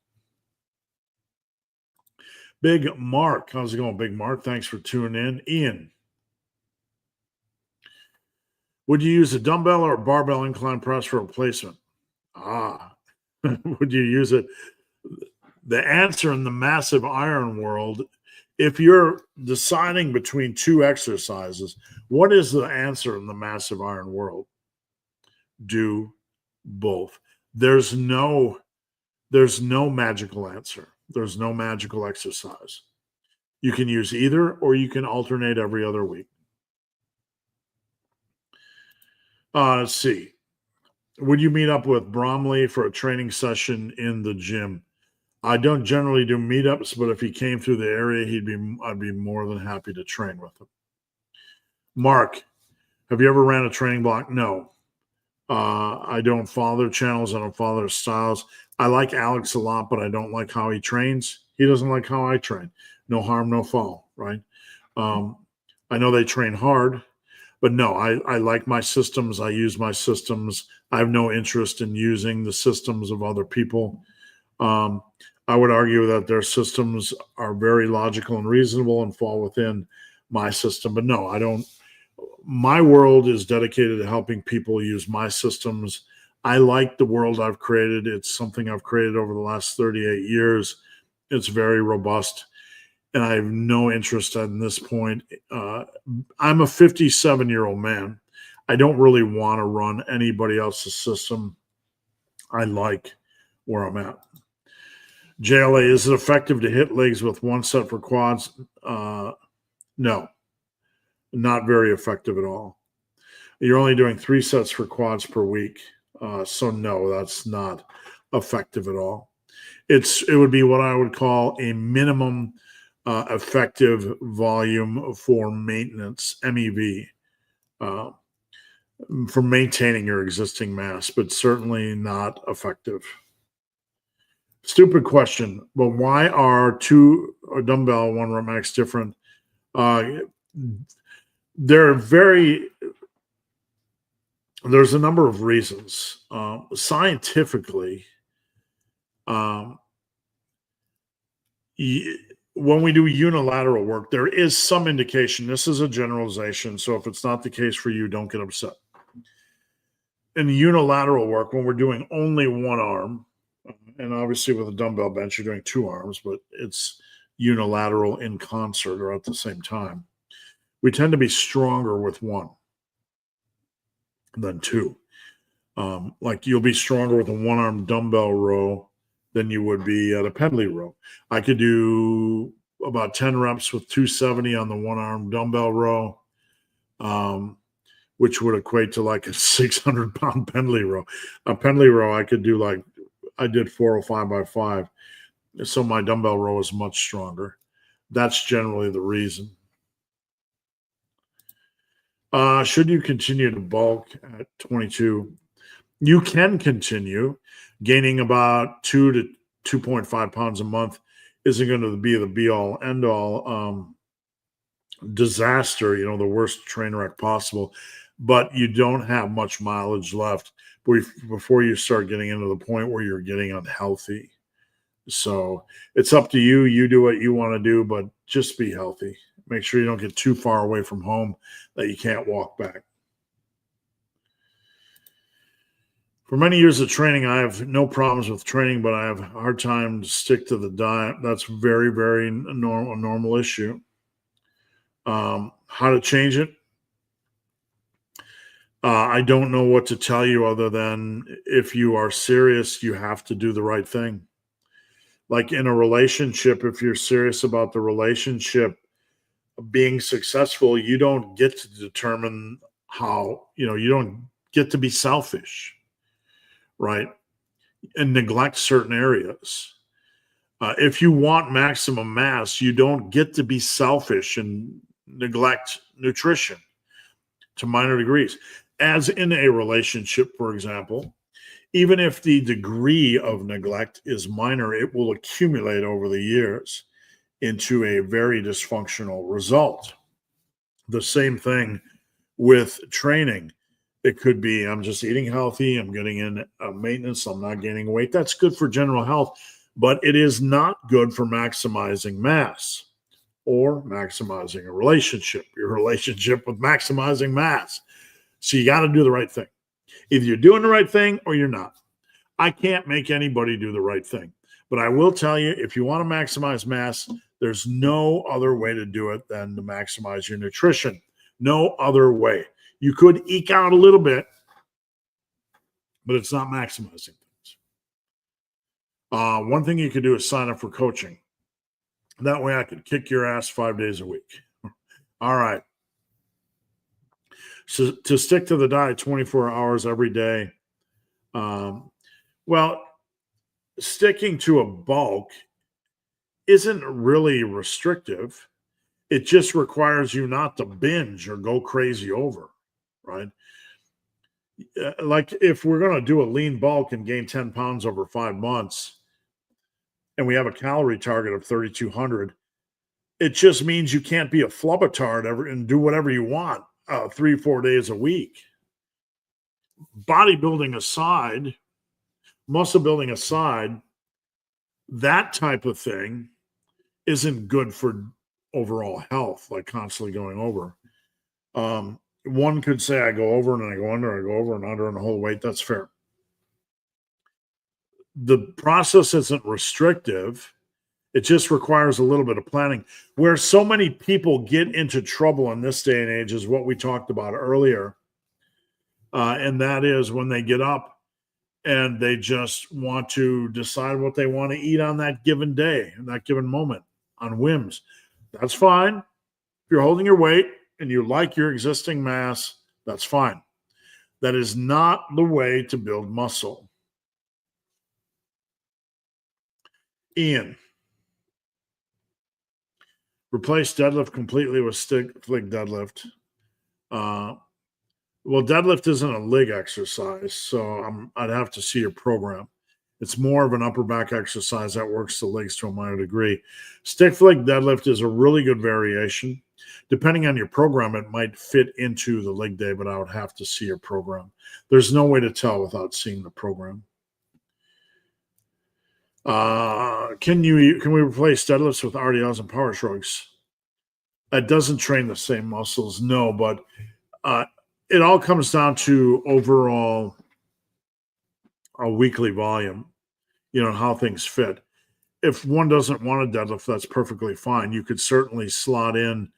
Big Mark. How's it going, Big Mark? Thanks for tuning in. Ian. Would you use a dumbbell or a barbell incline press for replacement? Would you use it? The answer in the massive iron world, if you're deciding between two exercises, what is the answer in the massive iron world? Do both. There's no magical answer. There's no magical exercise. You can use either, or you can alternate every other week. Let's see. Would you meet up with Bromley for a training session in the gym? I don't generally do meetups, but if he came through the area, I'd be more than happy to train with him. Mark, have you ever ran a training block? No. I don't follow their channels. I don't follow their styles. I like Alex a lot, but I don't like how he trains. He doesn't like how I train. No harm, no foul, right? I know they train hard, but no, I like my systems. I use my systems. I have no interest in using the systems of other people. I would argue that their systems are very logical and reasonable and fall within my system. But no, I don't. My world is dedicated to helping people use my systems. I like the world I've created. It's something I've created over the last 38 years. It's very robust, and I have no interest at this point. I'm a 57-year-old man. I don't really want to run anybody else's system. I like where I'm at. JLA, is it effective to hit legs with one set for quads? No, not very effective at all. You're only doing 3 sets for quads per week. So no, that's not effective at all. It would be what I would call a minimum effective volume for maintenance, MEV, for maintaining your existing mass, but certainly not effective. Stupid question, but why are 2 dumbbell 1 rep max different? There's a number of reasons. Scientifically, when we do unilateral work, there is some indication. This is a generalization, so if it's not the case for you, don't get upset. In unilateral work, when we're doing only one arm, and obviously with a dumbbell bench, you're doing 2 arms, but it's unilateral in concert or at the same time. We tend to be stronger with 1 than 2. Like you'll be stronger with a 1-arm dumbbell row than you would be at a Pendley row. I could do about 10 reps with 270 on the 1-arm dumbbell row, which would equate to like a 600-pound Pendley row. A Pendley row, I could do I did 405 by 5. So my dumbbell row is much stronger. That's generally the reason. Should you continue to bulk at 22? You can continue. Gaining about 2 to 2.5 pounds a month isn't going to be the be-all, end-all disaster, the worst train wreck possible. But you don't have much mileage left before you start getting into the point where you're getting unhealthy. So it's up to you. You do what you want to do, but just be healthy. Make sure you don't get too far away from home that you can't walk back. For many years of training, I have no problems with training, but I have a hard time to stick to the diet. That's very, very normal issue. How to change it? I don't know what to tell you other than if you are serious, you have to do the right thing. Like in a relationship, if you're serious about the relationship being successful, you don't get to determine how, you don't get to be selfish, right? And neglect certain areas. If you want maximum mass, you don't get to be selfish and neglect nutrition to minor degrees. As in a relationship, for example, even if the degree of neglect is minor, it will accumulate over the years into a very dysfunctional result. The same thing with training. It could be, I'm just eating healthy, I'm getting in maintenance, I'm not gaining weight. That's good for general health, but it is not good for maximizing mass or maximizing a relationship, your relationship with maximizing mass. So you got to do the right thing. Either you're doing the right thing or you're not. I can't make anybody do the right thing. But I will tell you, if you want to maximize mass, there's no other way to do it than to maximize your nutrition. No other way. You could eke out a little bit, but it's not maximizing things. One thing you could do is sign up for coaching. That way I could kick your ass 5 days a week. All right. So to stick to the diet 24 hours every day, well, sticking to a bulk isn't really restrictive. It just requires you not to binge or go crazy over, right? Like if we're going to do a lean bulk and gain 10 pounds over 5 months, and we have a calorie target of 3,200, it just means you can't be a flubbitard and do whatever you want 3-4 days a week. Bodybuilding aside, muscle building aside, that type of thing isn't good for overall health, like constantly going over. One could say I go over and I go under, I go over and under and hold weight. That's fair. The process isn't restrictive. It just requires a little bit of planning. Where so many people get into trouble in this day and age is what we talked about earlier. And that is when they get up and they just want to decide what they want to eat on that given day, in that given moment, on whims. That's fine. If you're holding your weight and you like your existing mass, that's fine. That is not the way to build muscle. Ian, replace deadlift completely with stick flick deadlift. Well, deadlift isn't a leg exercise, so I'd have to see your program. It's more of an upper back exercise that works the legs to a minor degree. Stick flick deadlift is a really good variation. Depending on your program, it might fit into the leg day, but I would have to see your program. There's no way to tell without seeing the program. Can we replace deadlifts with RDLs and power shrugs? It doesn't train the same muscles, no, but it all comes down to overall a weekly volume, how things fit. If one doesn't want a deadlift, that's perfectly fine. You could certainly slot in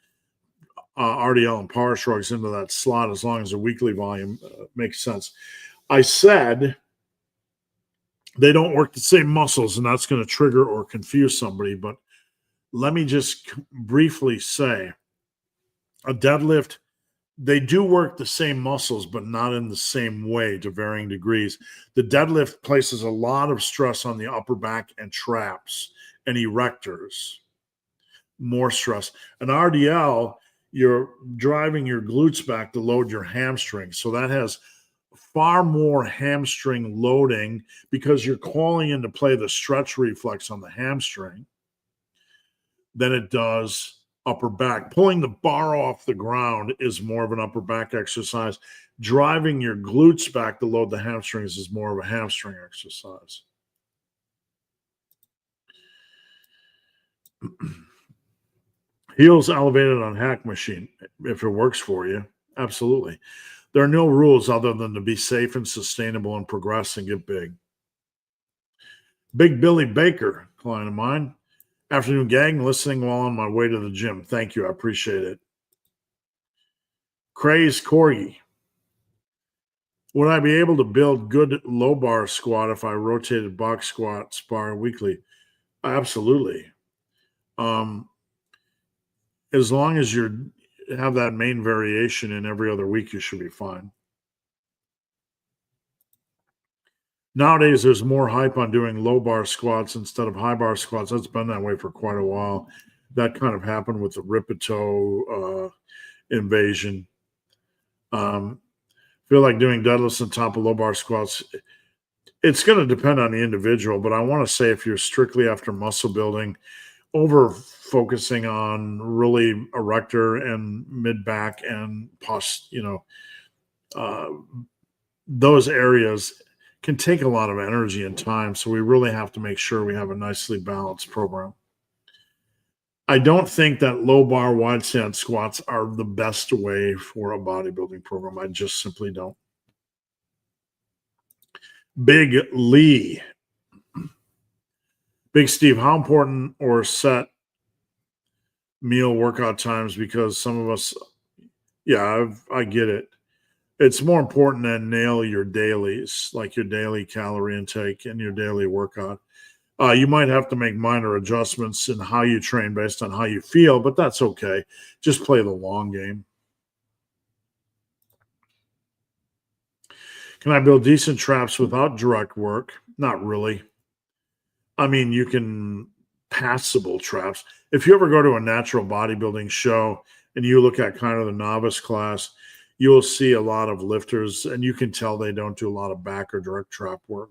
RDL and power shrugs into that slot as long as the weekly volume makes sense. I said they don't work the same muscles, and that's going to trigger or confuse somebody. But let me just briefly say a deadlift, they do work the same muscles, but not in the same way to varying degrees. The deadlift places a lot of stress on the upper back and traps and erectors, more stress. An RDL, you're driving your glutes back to load your hamstrings. So that has far more hamstring loading because you're calling into play the stretch reflex on the hamstring than it does upper back. Pulling the bar off the ground is more of an upper back exercise. Driving your glutes back to load the hamstrings is more of a hamstring exercise. Heels elevated on hack machine, if it works for you, absolutely. There are no rules other than to be safe and sustainable and progress and get big. Big Billy Baker, client of mine. Afternoon gang, listening while on my way to the gym. Thank you. I appreciate it. Craze Corgi. Would I be able to build good low bar squat if I rotated box squat spar weekly? Absolutely. As long as you have that main variation in every other week, you should be fine. Nowadays, there's more hype on doing low bar squats instead of high bar squats. That's been that way for quite a while. That kind of happened with the Ripito invasion. Feel like doing deadlifts on top of low bar squats. It's going to depend on the individual, but I want to say if you're strictly after muscle building, over focusing on really erector and mid back and those areas can take a lot of energy and time. So we really have to make sure we have a nicely balanced program. I don't think that low bar wide stand squats are the best way for a bodybuilding program. I just simply don't. Big Lee. Big Steve, how important or set meal workout times? Because some of us, yeah, I get it. It's more important to nail your dailies, like your daily calorie intake and your daily workout. You might have to make minor adjustments in how you train based on how you feel, but that's okay. Just play the long game. Can I build decent traps without direct work? Not really. I mean, you can passable traps. If you ever go to a natural bodybuilding show and you look at kind of the novice class, you'll see a lot of lifters, and you can tell they don't do a lot of back or direct trap work.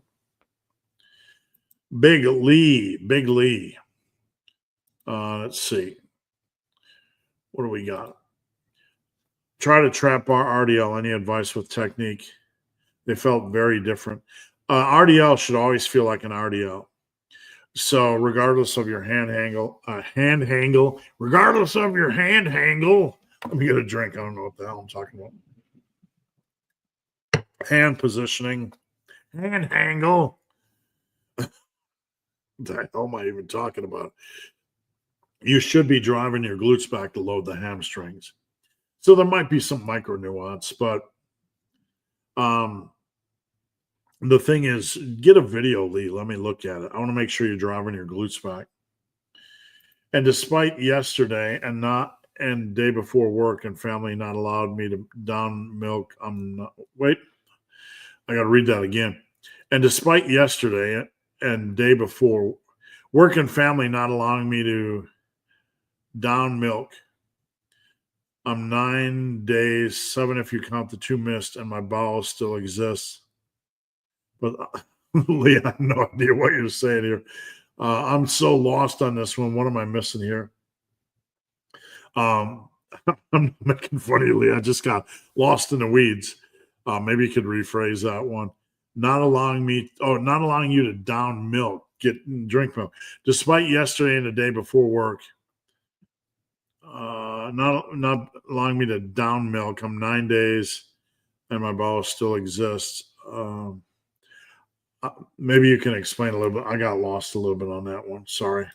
Big Lee. Let's see. What do we got? Try to trap our RDL. Any advice with technique? They felt very different. RDL should always feel like an RDL. So regardless of your hand angle, regardless of your hand angle, let me get a drink. I don't know what the hell I'm talking about. Hand positioning, hand angle. What the hell am I even talking about? You should be driving your glutes back to load the hamstrings. So there might be some micro nuance, but the thing is, get a video, Lee. Let me look at it. I want to make sure you're driving your glutes back. And despite yesterday and day before work and family not allowed me to down milk, I got to read that again. And despite yesterday and day before work and family not allowing me to down milk, I'm 9 days, 7 if you count the 2 missed, and my bowel still exists. But Lee, I have no idea what you're saying here. I'm so lost on this one. What am I missing here? I'm making fun of you, Lee. I just got lost in the weeds. Maybe you could rephrase that one. Not allowing you to down milk, drink milk. Despite yesterday and the day before work, not allowing me to down milk. I'm 9 days and my bowel still exists. Maybe you can explain a little bit. I got lost a little bit on that one. Sorry.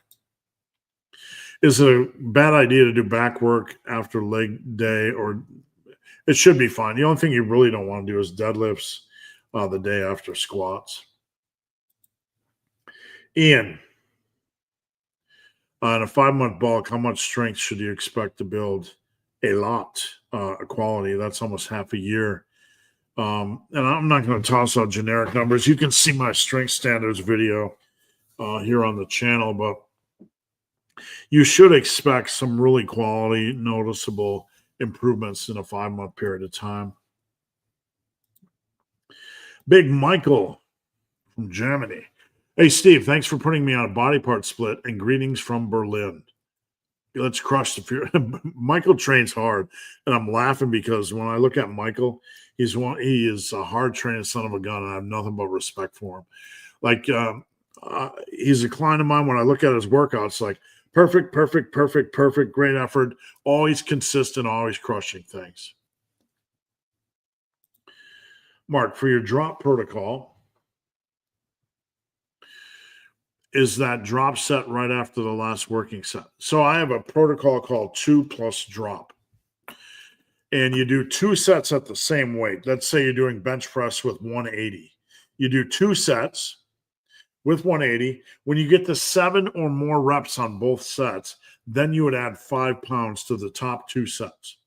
Is it a bad idea to do back work after leg day, or it should be fine? The only thing you really don't want to do is deadlifts the day after squats. Ian, on a 5-month bulk, how much strength should you expect to build? A lot. Quality. That's almost half a year. And I'm not going to toss out generic numbers. You can see my strength standards video here on the channel, but you should expect some really quality, noticeable improvements in a 5-month period of time. Big Michael from Germany. Hey, Steve, thanks for putting me on a body part split, and greetings from Berlin. Let's crush the fear. Michael trains hard, and I'm laughing because when I look at Michael, he is a hard training son of a gun, and I have nothing but respect for him. Like he's a client of mine. When I look at his workouts, like perfect, great effort, always consistent, always crushing things. Mark, for your drop protocol, is that drop set right after the last working set? So I have a protocol called 2 plus drop. And you do 2 sets at the same weight. Let's say you're doing bench press with 180. You do 2 sets with 180. When you get to 7 or more reps on both sets, then you would add 5 pounds to the top 2 sets.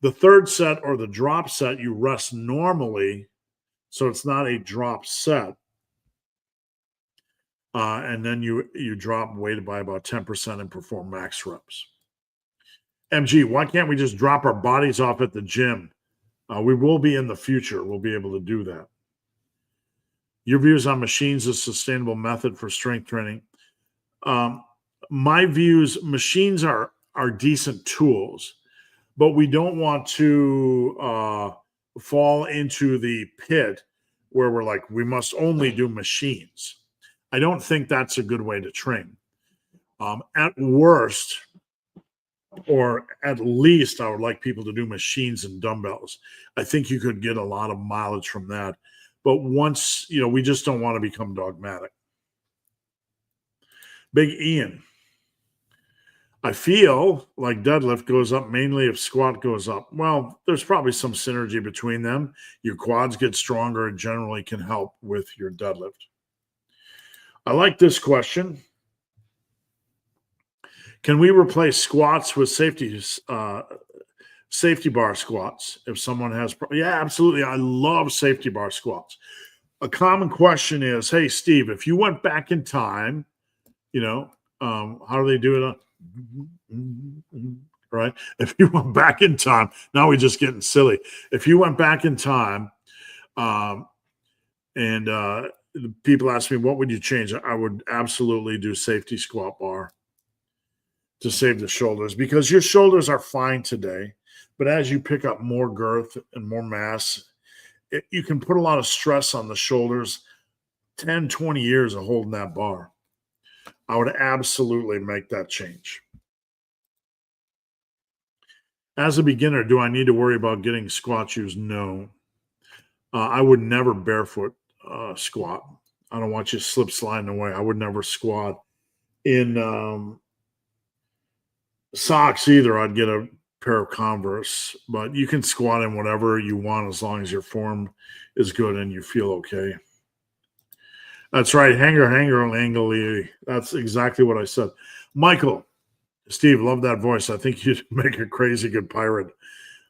The third set, or the drop set, you rest normally, so it's not a drop set. And then you drop weight by about 10% and perform max reps. MG, why can't we just drop our bodies off at the gym? We will be in the future. We'll be able to do that. Your views on machines as a sustainable method for strength training. My views, machines are decent tools, but we don't want to fall into the pit where we're like, we must only do machines. I don't think that's a good way to train. At worst, or at least, I would like people to do machines and dumbbells. I think you could get a lot of mileage from that. But once, we just don't want to become dogmatic. Big Ian. I feel like deadlift goes up mainly if squat goes up. Well, there's probably some synergy between them. Your quads get stronger and generally can help with your deadlift. I like this question. Can we replace squats with safety bar squats if someone has? Yeah, absolutely. I love safety bar squats. A common question is, hey, Steve, if you went back in time, how do they do it? Right? If you went back in time, now we're just getting silly. If you went back in time, and people ask me, what would you change? I would absolutely do safety squat bar to save the shoulders, because your shoulders are fine today. But as you pick up more girth and more mass, you can put a lot of stress on the shoulders. 10, 20 years of holding that bar. I would absolutely make that change. As a beginner, do I need to worry about getting squat shoes? No. I would never barefoot squat. I don't want you slip sliding away. I would never squat in socks either. I'd get a pair of Converse, but you can squat in whatever you want as long as your form is good and you feel okay. That's right. Hanger, angle. That's exactly what I said. Michael, Steve, love that voice. I think you'd make a crazy good pirate.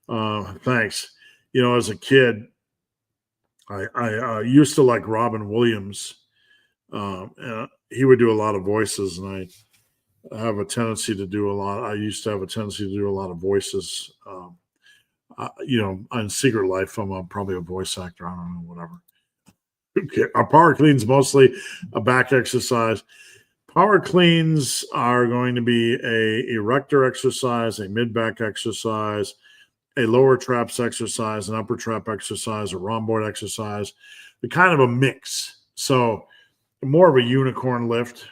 Thanks. As a kid, I used to like Robin Williams. He would do a lot of voices, and I have a tendency to do a lot. I used to have a tendency to do a lot of voices. In Secret Life, I'm probably a voice actor. I don't know, whatever. Okay. Our power cleans mostly a back exercise. Power cleans are going to be a erector exercise, a mid-back exercise, a lower traps exercise, an upper trap exercise, a rhomboid exercise, kind of a mix. So more of a unicorn lift.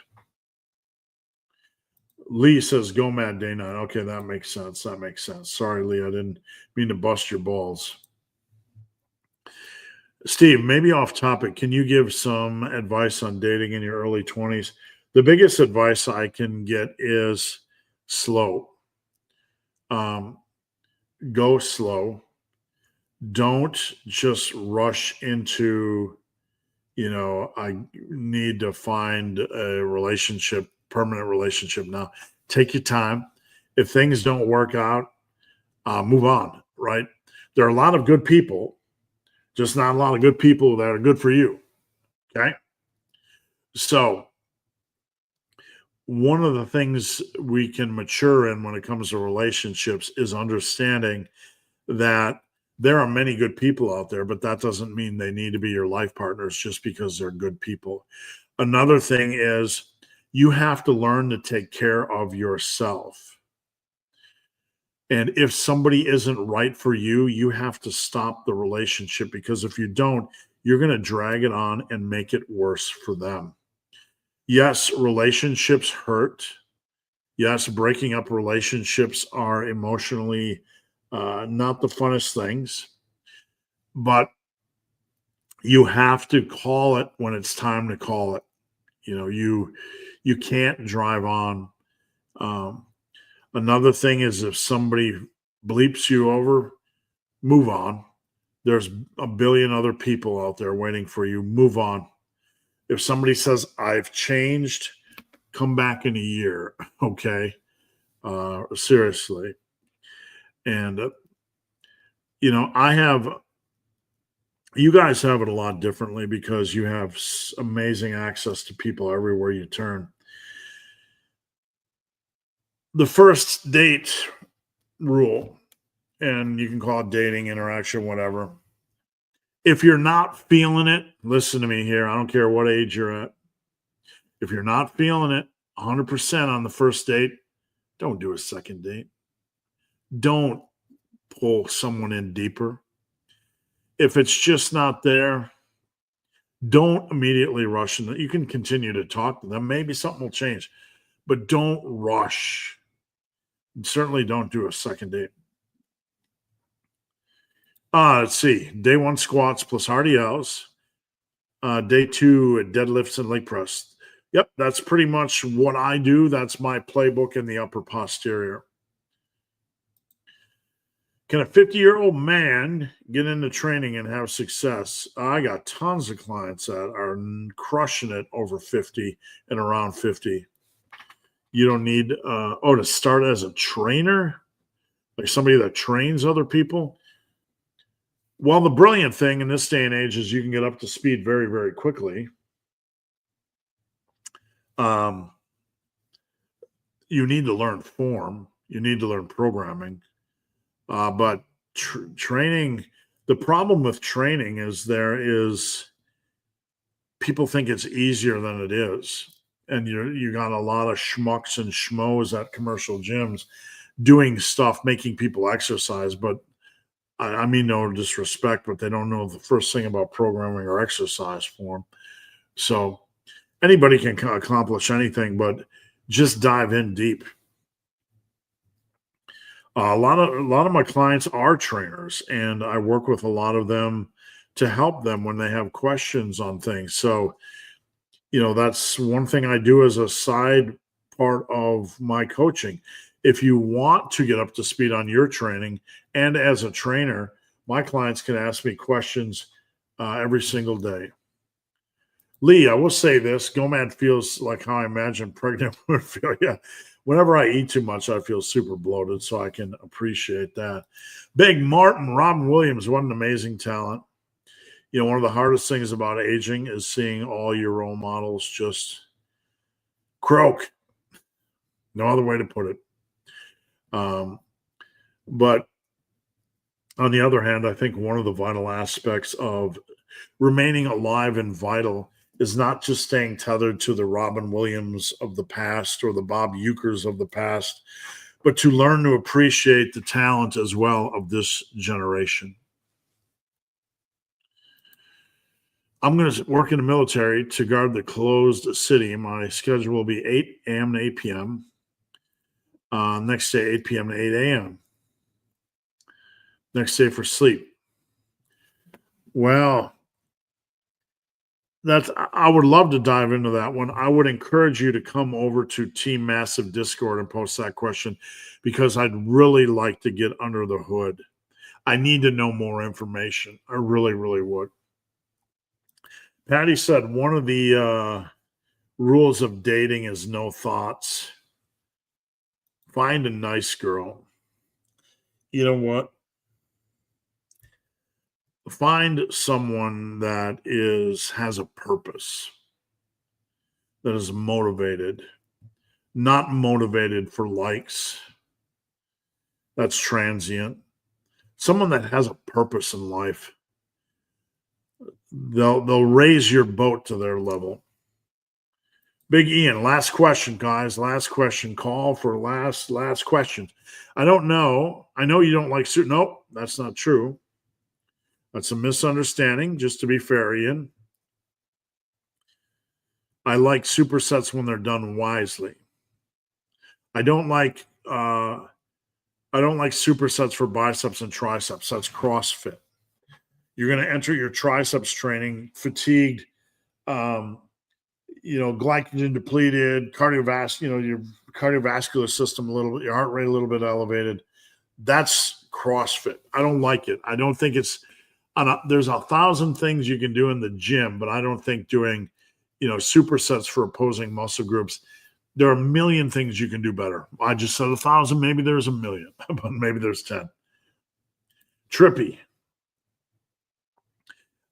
Lee says, go mad day 9. Okay, that makes sense. Sorry, Lee, I didn't mean to bust your balls. Steve, maybe off topic, can you give some advice on dating in your early 20s? The biggest advice I can get is slow. Go slow. Don't just rush into, I need to find a relationship, permanent relationship now. Take your time. If things don't work out, move on, right? There are a lot of good people, just not a lot of good people that are good for you. Okay. So one of the things we can mature in when it comes to relationships is understanding that there are many good people out there, but that doesn't mean they need to be your life partners just because they're good people. Another thing is you have to learn to take care of yourself. And if somebody isn't right for you, you have to stop the relationship, because if you don't, you're going to drag it on and make it worse for them. Yes, relationships hurt. Yes, breaking up relationships are emotionally not the funnest things, but you have to call it when it's time to call it. You can't drive on. Another thing is, if somebody bleeps you over, move on. There's a billion other people out there waiting for you. Move on. If somebody says, I've changed, come back in a year. Okay. Seriously. And, you guys have it a lot differently because you have amazing access to people everywhere you turn. The first date rule, and you can call it dating, interaction, whatever. If you're not feeling it, listen to me here. I don't care what age you're at. If you're not feeling it 100% on the first date, don't do a second date. Don't pull someone in deeper. If it's just not there, don't immediately rush. You can continue to talk to them. Maybe something will change, but don't rush. And certainly don't do a second date. Let's see. Day 1 squats plus RDLs Day 2, deadlifts and leg press. Yep, that's pretty much what I do. That's my playbook in the upper posterior. Can a 50-year-old man get into training and have success? I got tons of clients that are crushing it over 50 and around 50. You don't need, to start as a trainer, like somebody that trains other people. Well, the brilliant thing in this day and age is you can get up to speed very, very quickly. You need to learn form. You need to learn programming. But training, the problem with training is people think it's easier than it is. And you got a lot of schmucks and schmoes at commercial gyms doing stuff, making people exercise. But I mean, no disrespect, but they don't know the first thing about programming or exercise form. So anybody can accomplish anything, but just dive in deep. A lot of my clients are trainers, and I work with a lot of them to help them when they have questions on things. So, that's one thing I do as a side part of my coaching. If you want to get up to speed on your training, and as a trainer, my clients can ask me questions every single day. Lee, I will say this: GOMAD feels like how I imagine pregnant would feel. Yeah. Whenever I eat too much, I feel super bloated, so I can appreciate that. Big Martin, Robin Williams, what an amazing talent. One of the hardest things about aging is seeing all your role models just croak. No other way to put it. But on the other hand, I think one of the vital aspects of remaining alive and vital is not just staying tethered to the Robin Williams of the past or the Bob Euchers of the past, but to learn to appreciate the talent as well of this generation. I'm going to work in the military to guard the closed city. My schedule will be 8 a.m. to 8 p.m. Next day, 8 p.m. to 8 a.m. Next day for sleep. Well, I would love to dive into that one. I would encourage you to come over to Team Massive Discord and post that question, because I'd really like to get under the hood. I need to know more information. I really, really would. Patty said one of the rules of dating is no thoughts. Find a nice girl. You know what? Find someone that has a purpose, that is motivated, not motivated for likes. That's transient. Someone that has a purpose in life. They'll raise your boat to their level. Big Ian, last question, guys. Last question. Call for last question. I don't know. I know you don't like suit. Nope, that's not true. That's a misunderstanding, just to be fair, Ian. I like supersets when they're done wisely. I don't like supersets for biceps and triceps. That's CrossFit. You're going to enter your triceps training fatigued, glycogen depleted, cardiovascular, your cardiovascular system a little bit, your heart rate a little bit elevated. That's CrossFit. I don't like it. I don't think it's. There's 1,000 things you can do in the gym, but I don't think doing, supersets for opposing muscle groups. There are a million things you can do better. I just said 1,000. Maybe there's a million, but maybe there's 10. Trippy.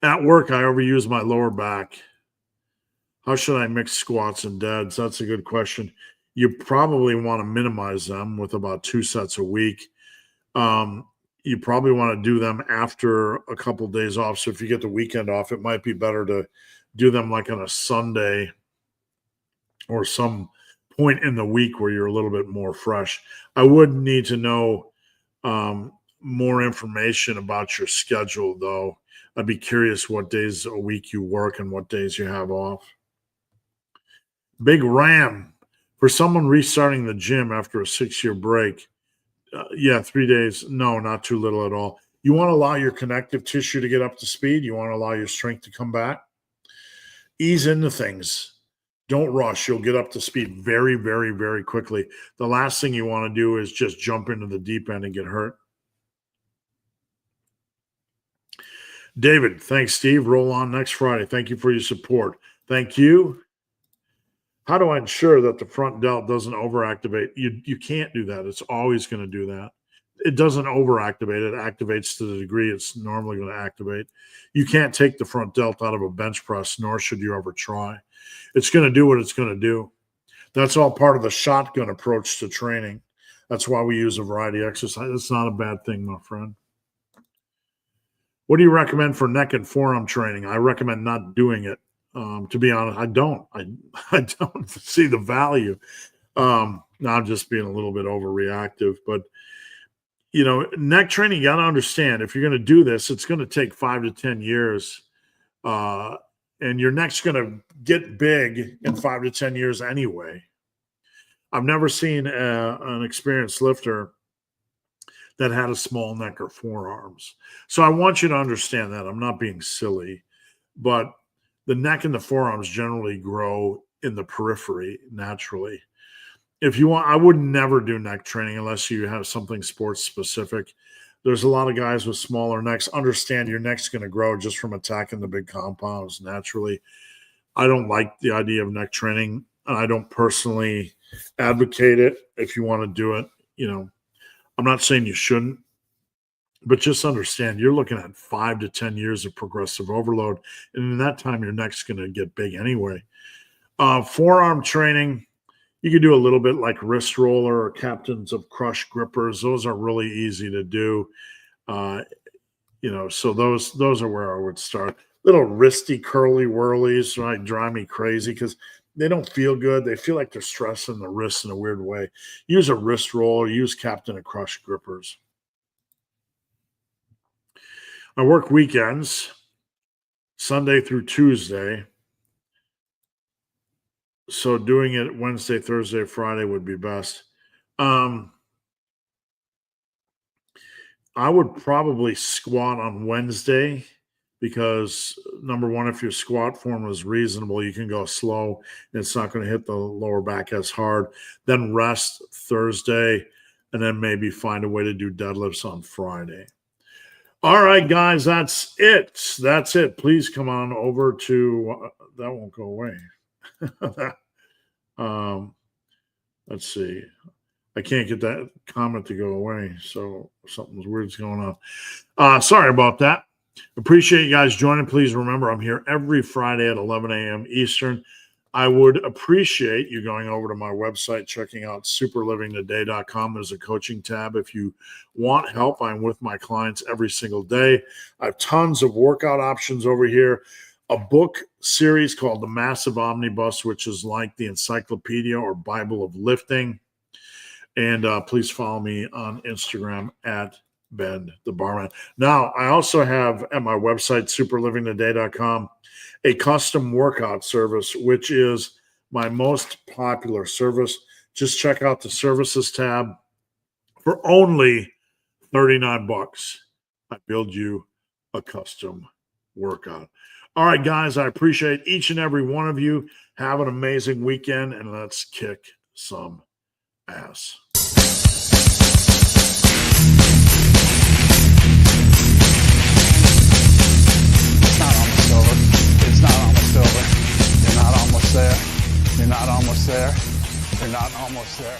At work, I overuse my lower back. How should I mix squats and deads? That's a good question. You probably want to minimize them with about 2 sets a week. You probably want to do them after a couple of days off. So if you get the weekend off, it might be better to do them like on a Sunday or some point in the week where you're a little bit more fresh. I would need to know more information about your schedule, though. I'd be curious what days a week you work and what days you have off. Big Ram, for someone restarting the gym after a 6-year break, 3 days. No, not too little at all. You want to allow your connective tissue to get up to speed. You want to allow your strength to come back. ease into things. Don't rush. You'll get up to speed very, very, very quickly. The last thing you want to do is just jump into the deep end and get hurt. David, thanks, Steve. Roll on next Friday. Thank you for your support. Thank you. How do I ensure that the front delt doesn't overactivate? You can't do that. It's always going to do that. It doesn't overactivate. It activates to the degree it's normally going to activate. You can't take the front delt out of a bench press, nor should you ever try. It's going to do what it's going to do. That's all part of the shotgun approach to training. That's why we use a variety of exercise. It's not a bad thing, my friend. What do you recommend for neck and forearm training? I recommend not doing it. To be honest, I don't. I don't see the value. Now I'm just being a little bit overreactive, but neck training, you got to understand, if you're going to do this, it's going to take 5 to 10 years, and your neck's going to get big in 5 to 10 years anyway. I've never seen an experienced lifter that had a small neck or forearms. So I want you to understand that. I'm not being silly, but the neck and the forearms generally grow in the periphery naturally. If you want, I would never do neck training unless you have something sports specific. There's a lot of guys with smaller necks. Understand your neck's going to grow just from attacking the big compounds naturally. I don't like the idea of neck training, and I don't personally advocate it. If you want to do it, I'm not saying you shouldn't, but just understand you're looking at 5 to 10 years of progressive overload. And in that time, your neck's going to get big anyway. Forearm training, you can do a little bit like wrist roller or captains of crush grippers. Those are really easy to do. So those are where I would start. Little wristy curly whirlies, right, drive me crazy because they don't feel good. They feel like they're stressing the wrists in a weird way. Use a wrist roll or use captain of crush grippers. I work weekends, Sunday through Tuesday. So doing it Wednesday, Thursday, Friday would be best. I would probably squat on Wednesday because, number one, if your squat form is reasonable, you can go slow and it's not going to hit the lower back as hard. Then rest Thursday and then maybe find a way to do deadlifts on Friday. All right, guys, that's it. That's it. Please come on over to that won't go away. Let's see. I can't get that comment to go away, so something's weird's going on. Sorry about that. Appreciate you guys joining. Please remember, I'm here every Friday at 11 a.m. Eastern. I would appreciate you going over to my website, checking out superlivingtoday.com. There's a coaching tab. If you want help, I'm with my clients every single day. I have tons of workout options over here. A book series called The Massive Omnibus, which is like the encyclopedia or Bible of lifting. And please follow me on Instagram at Ben the Barman. Now, I also have at my website, superlivingtoday.com, a custom workout service, which is my most popular service. Just check out the services tab. For only $39, I build you a custom workout. All right, guys, I appreciate each and every one of you. Have an amazing weekend, and let's kick some ass. It's not almost over. It's not almost over. You're not almost there. You're not almost there. You're not almost there.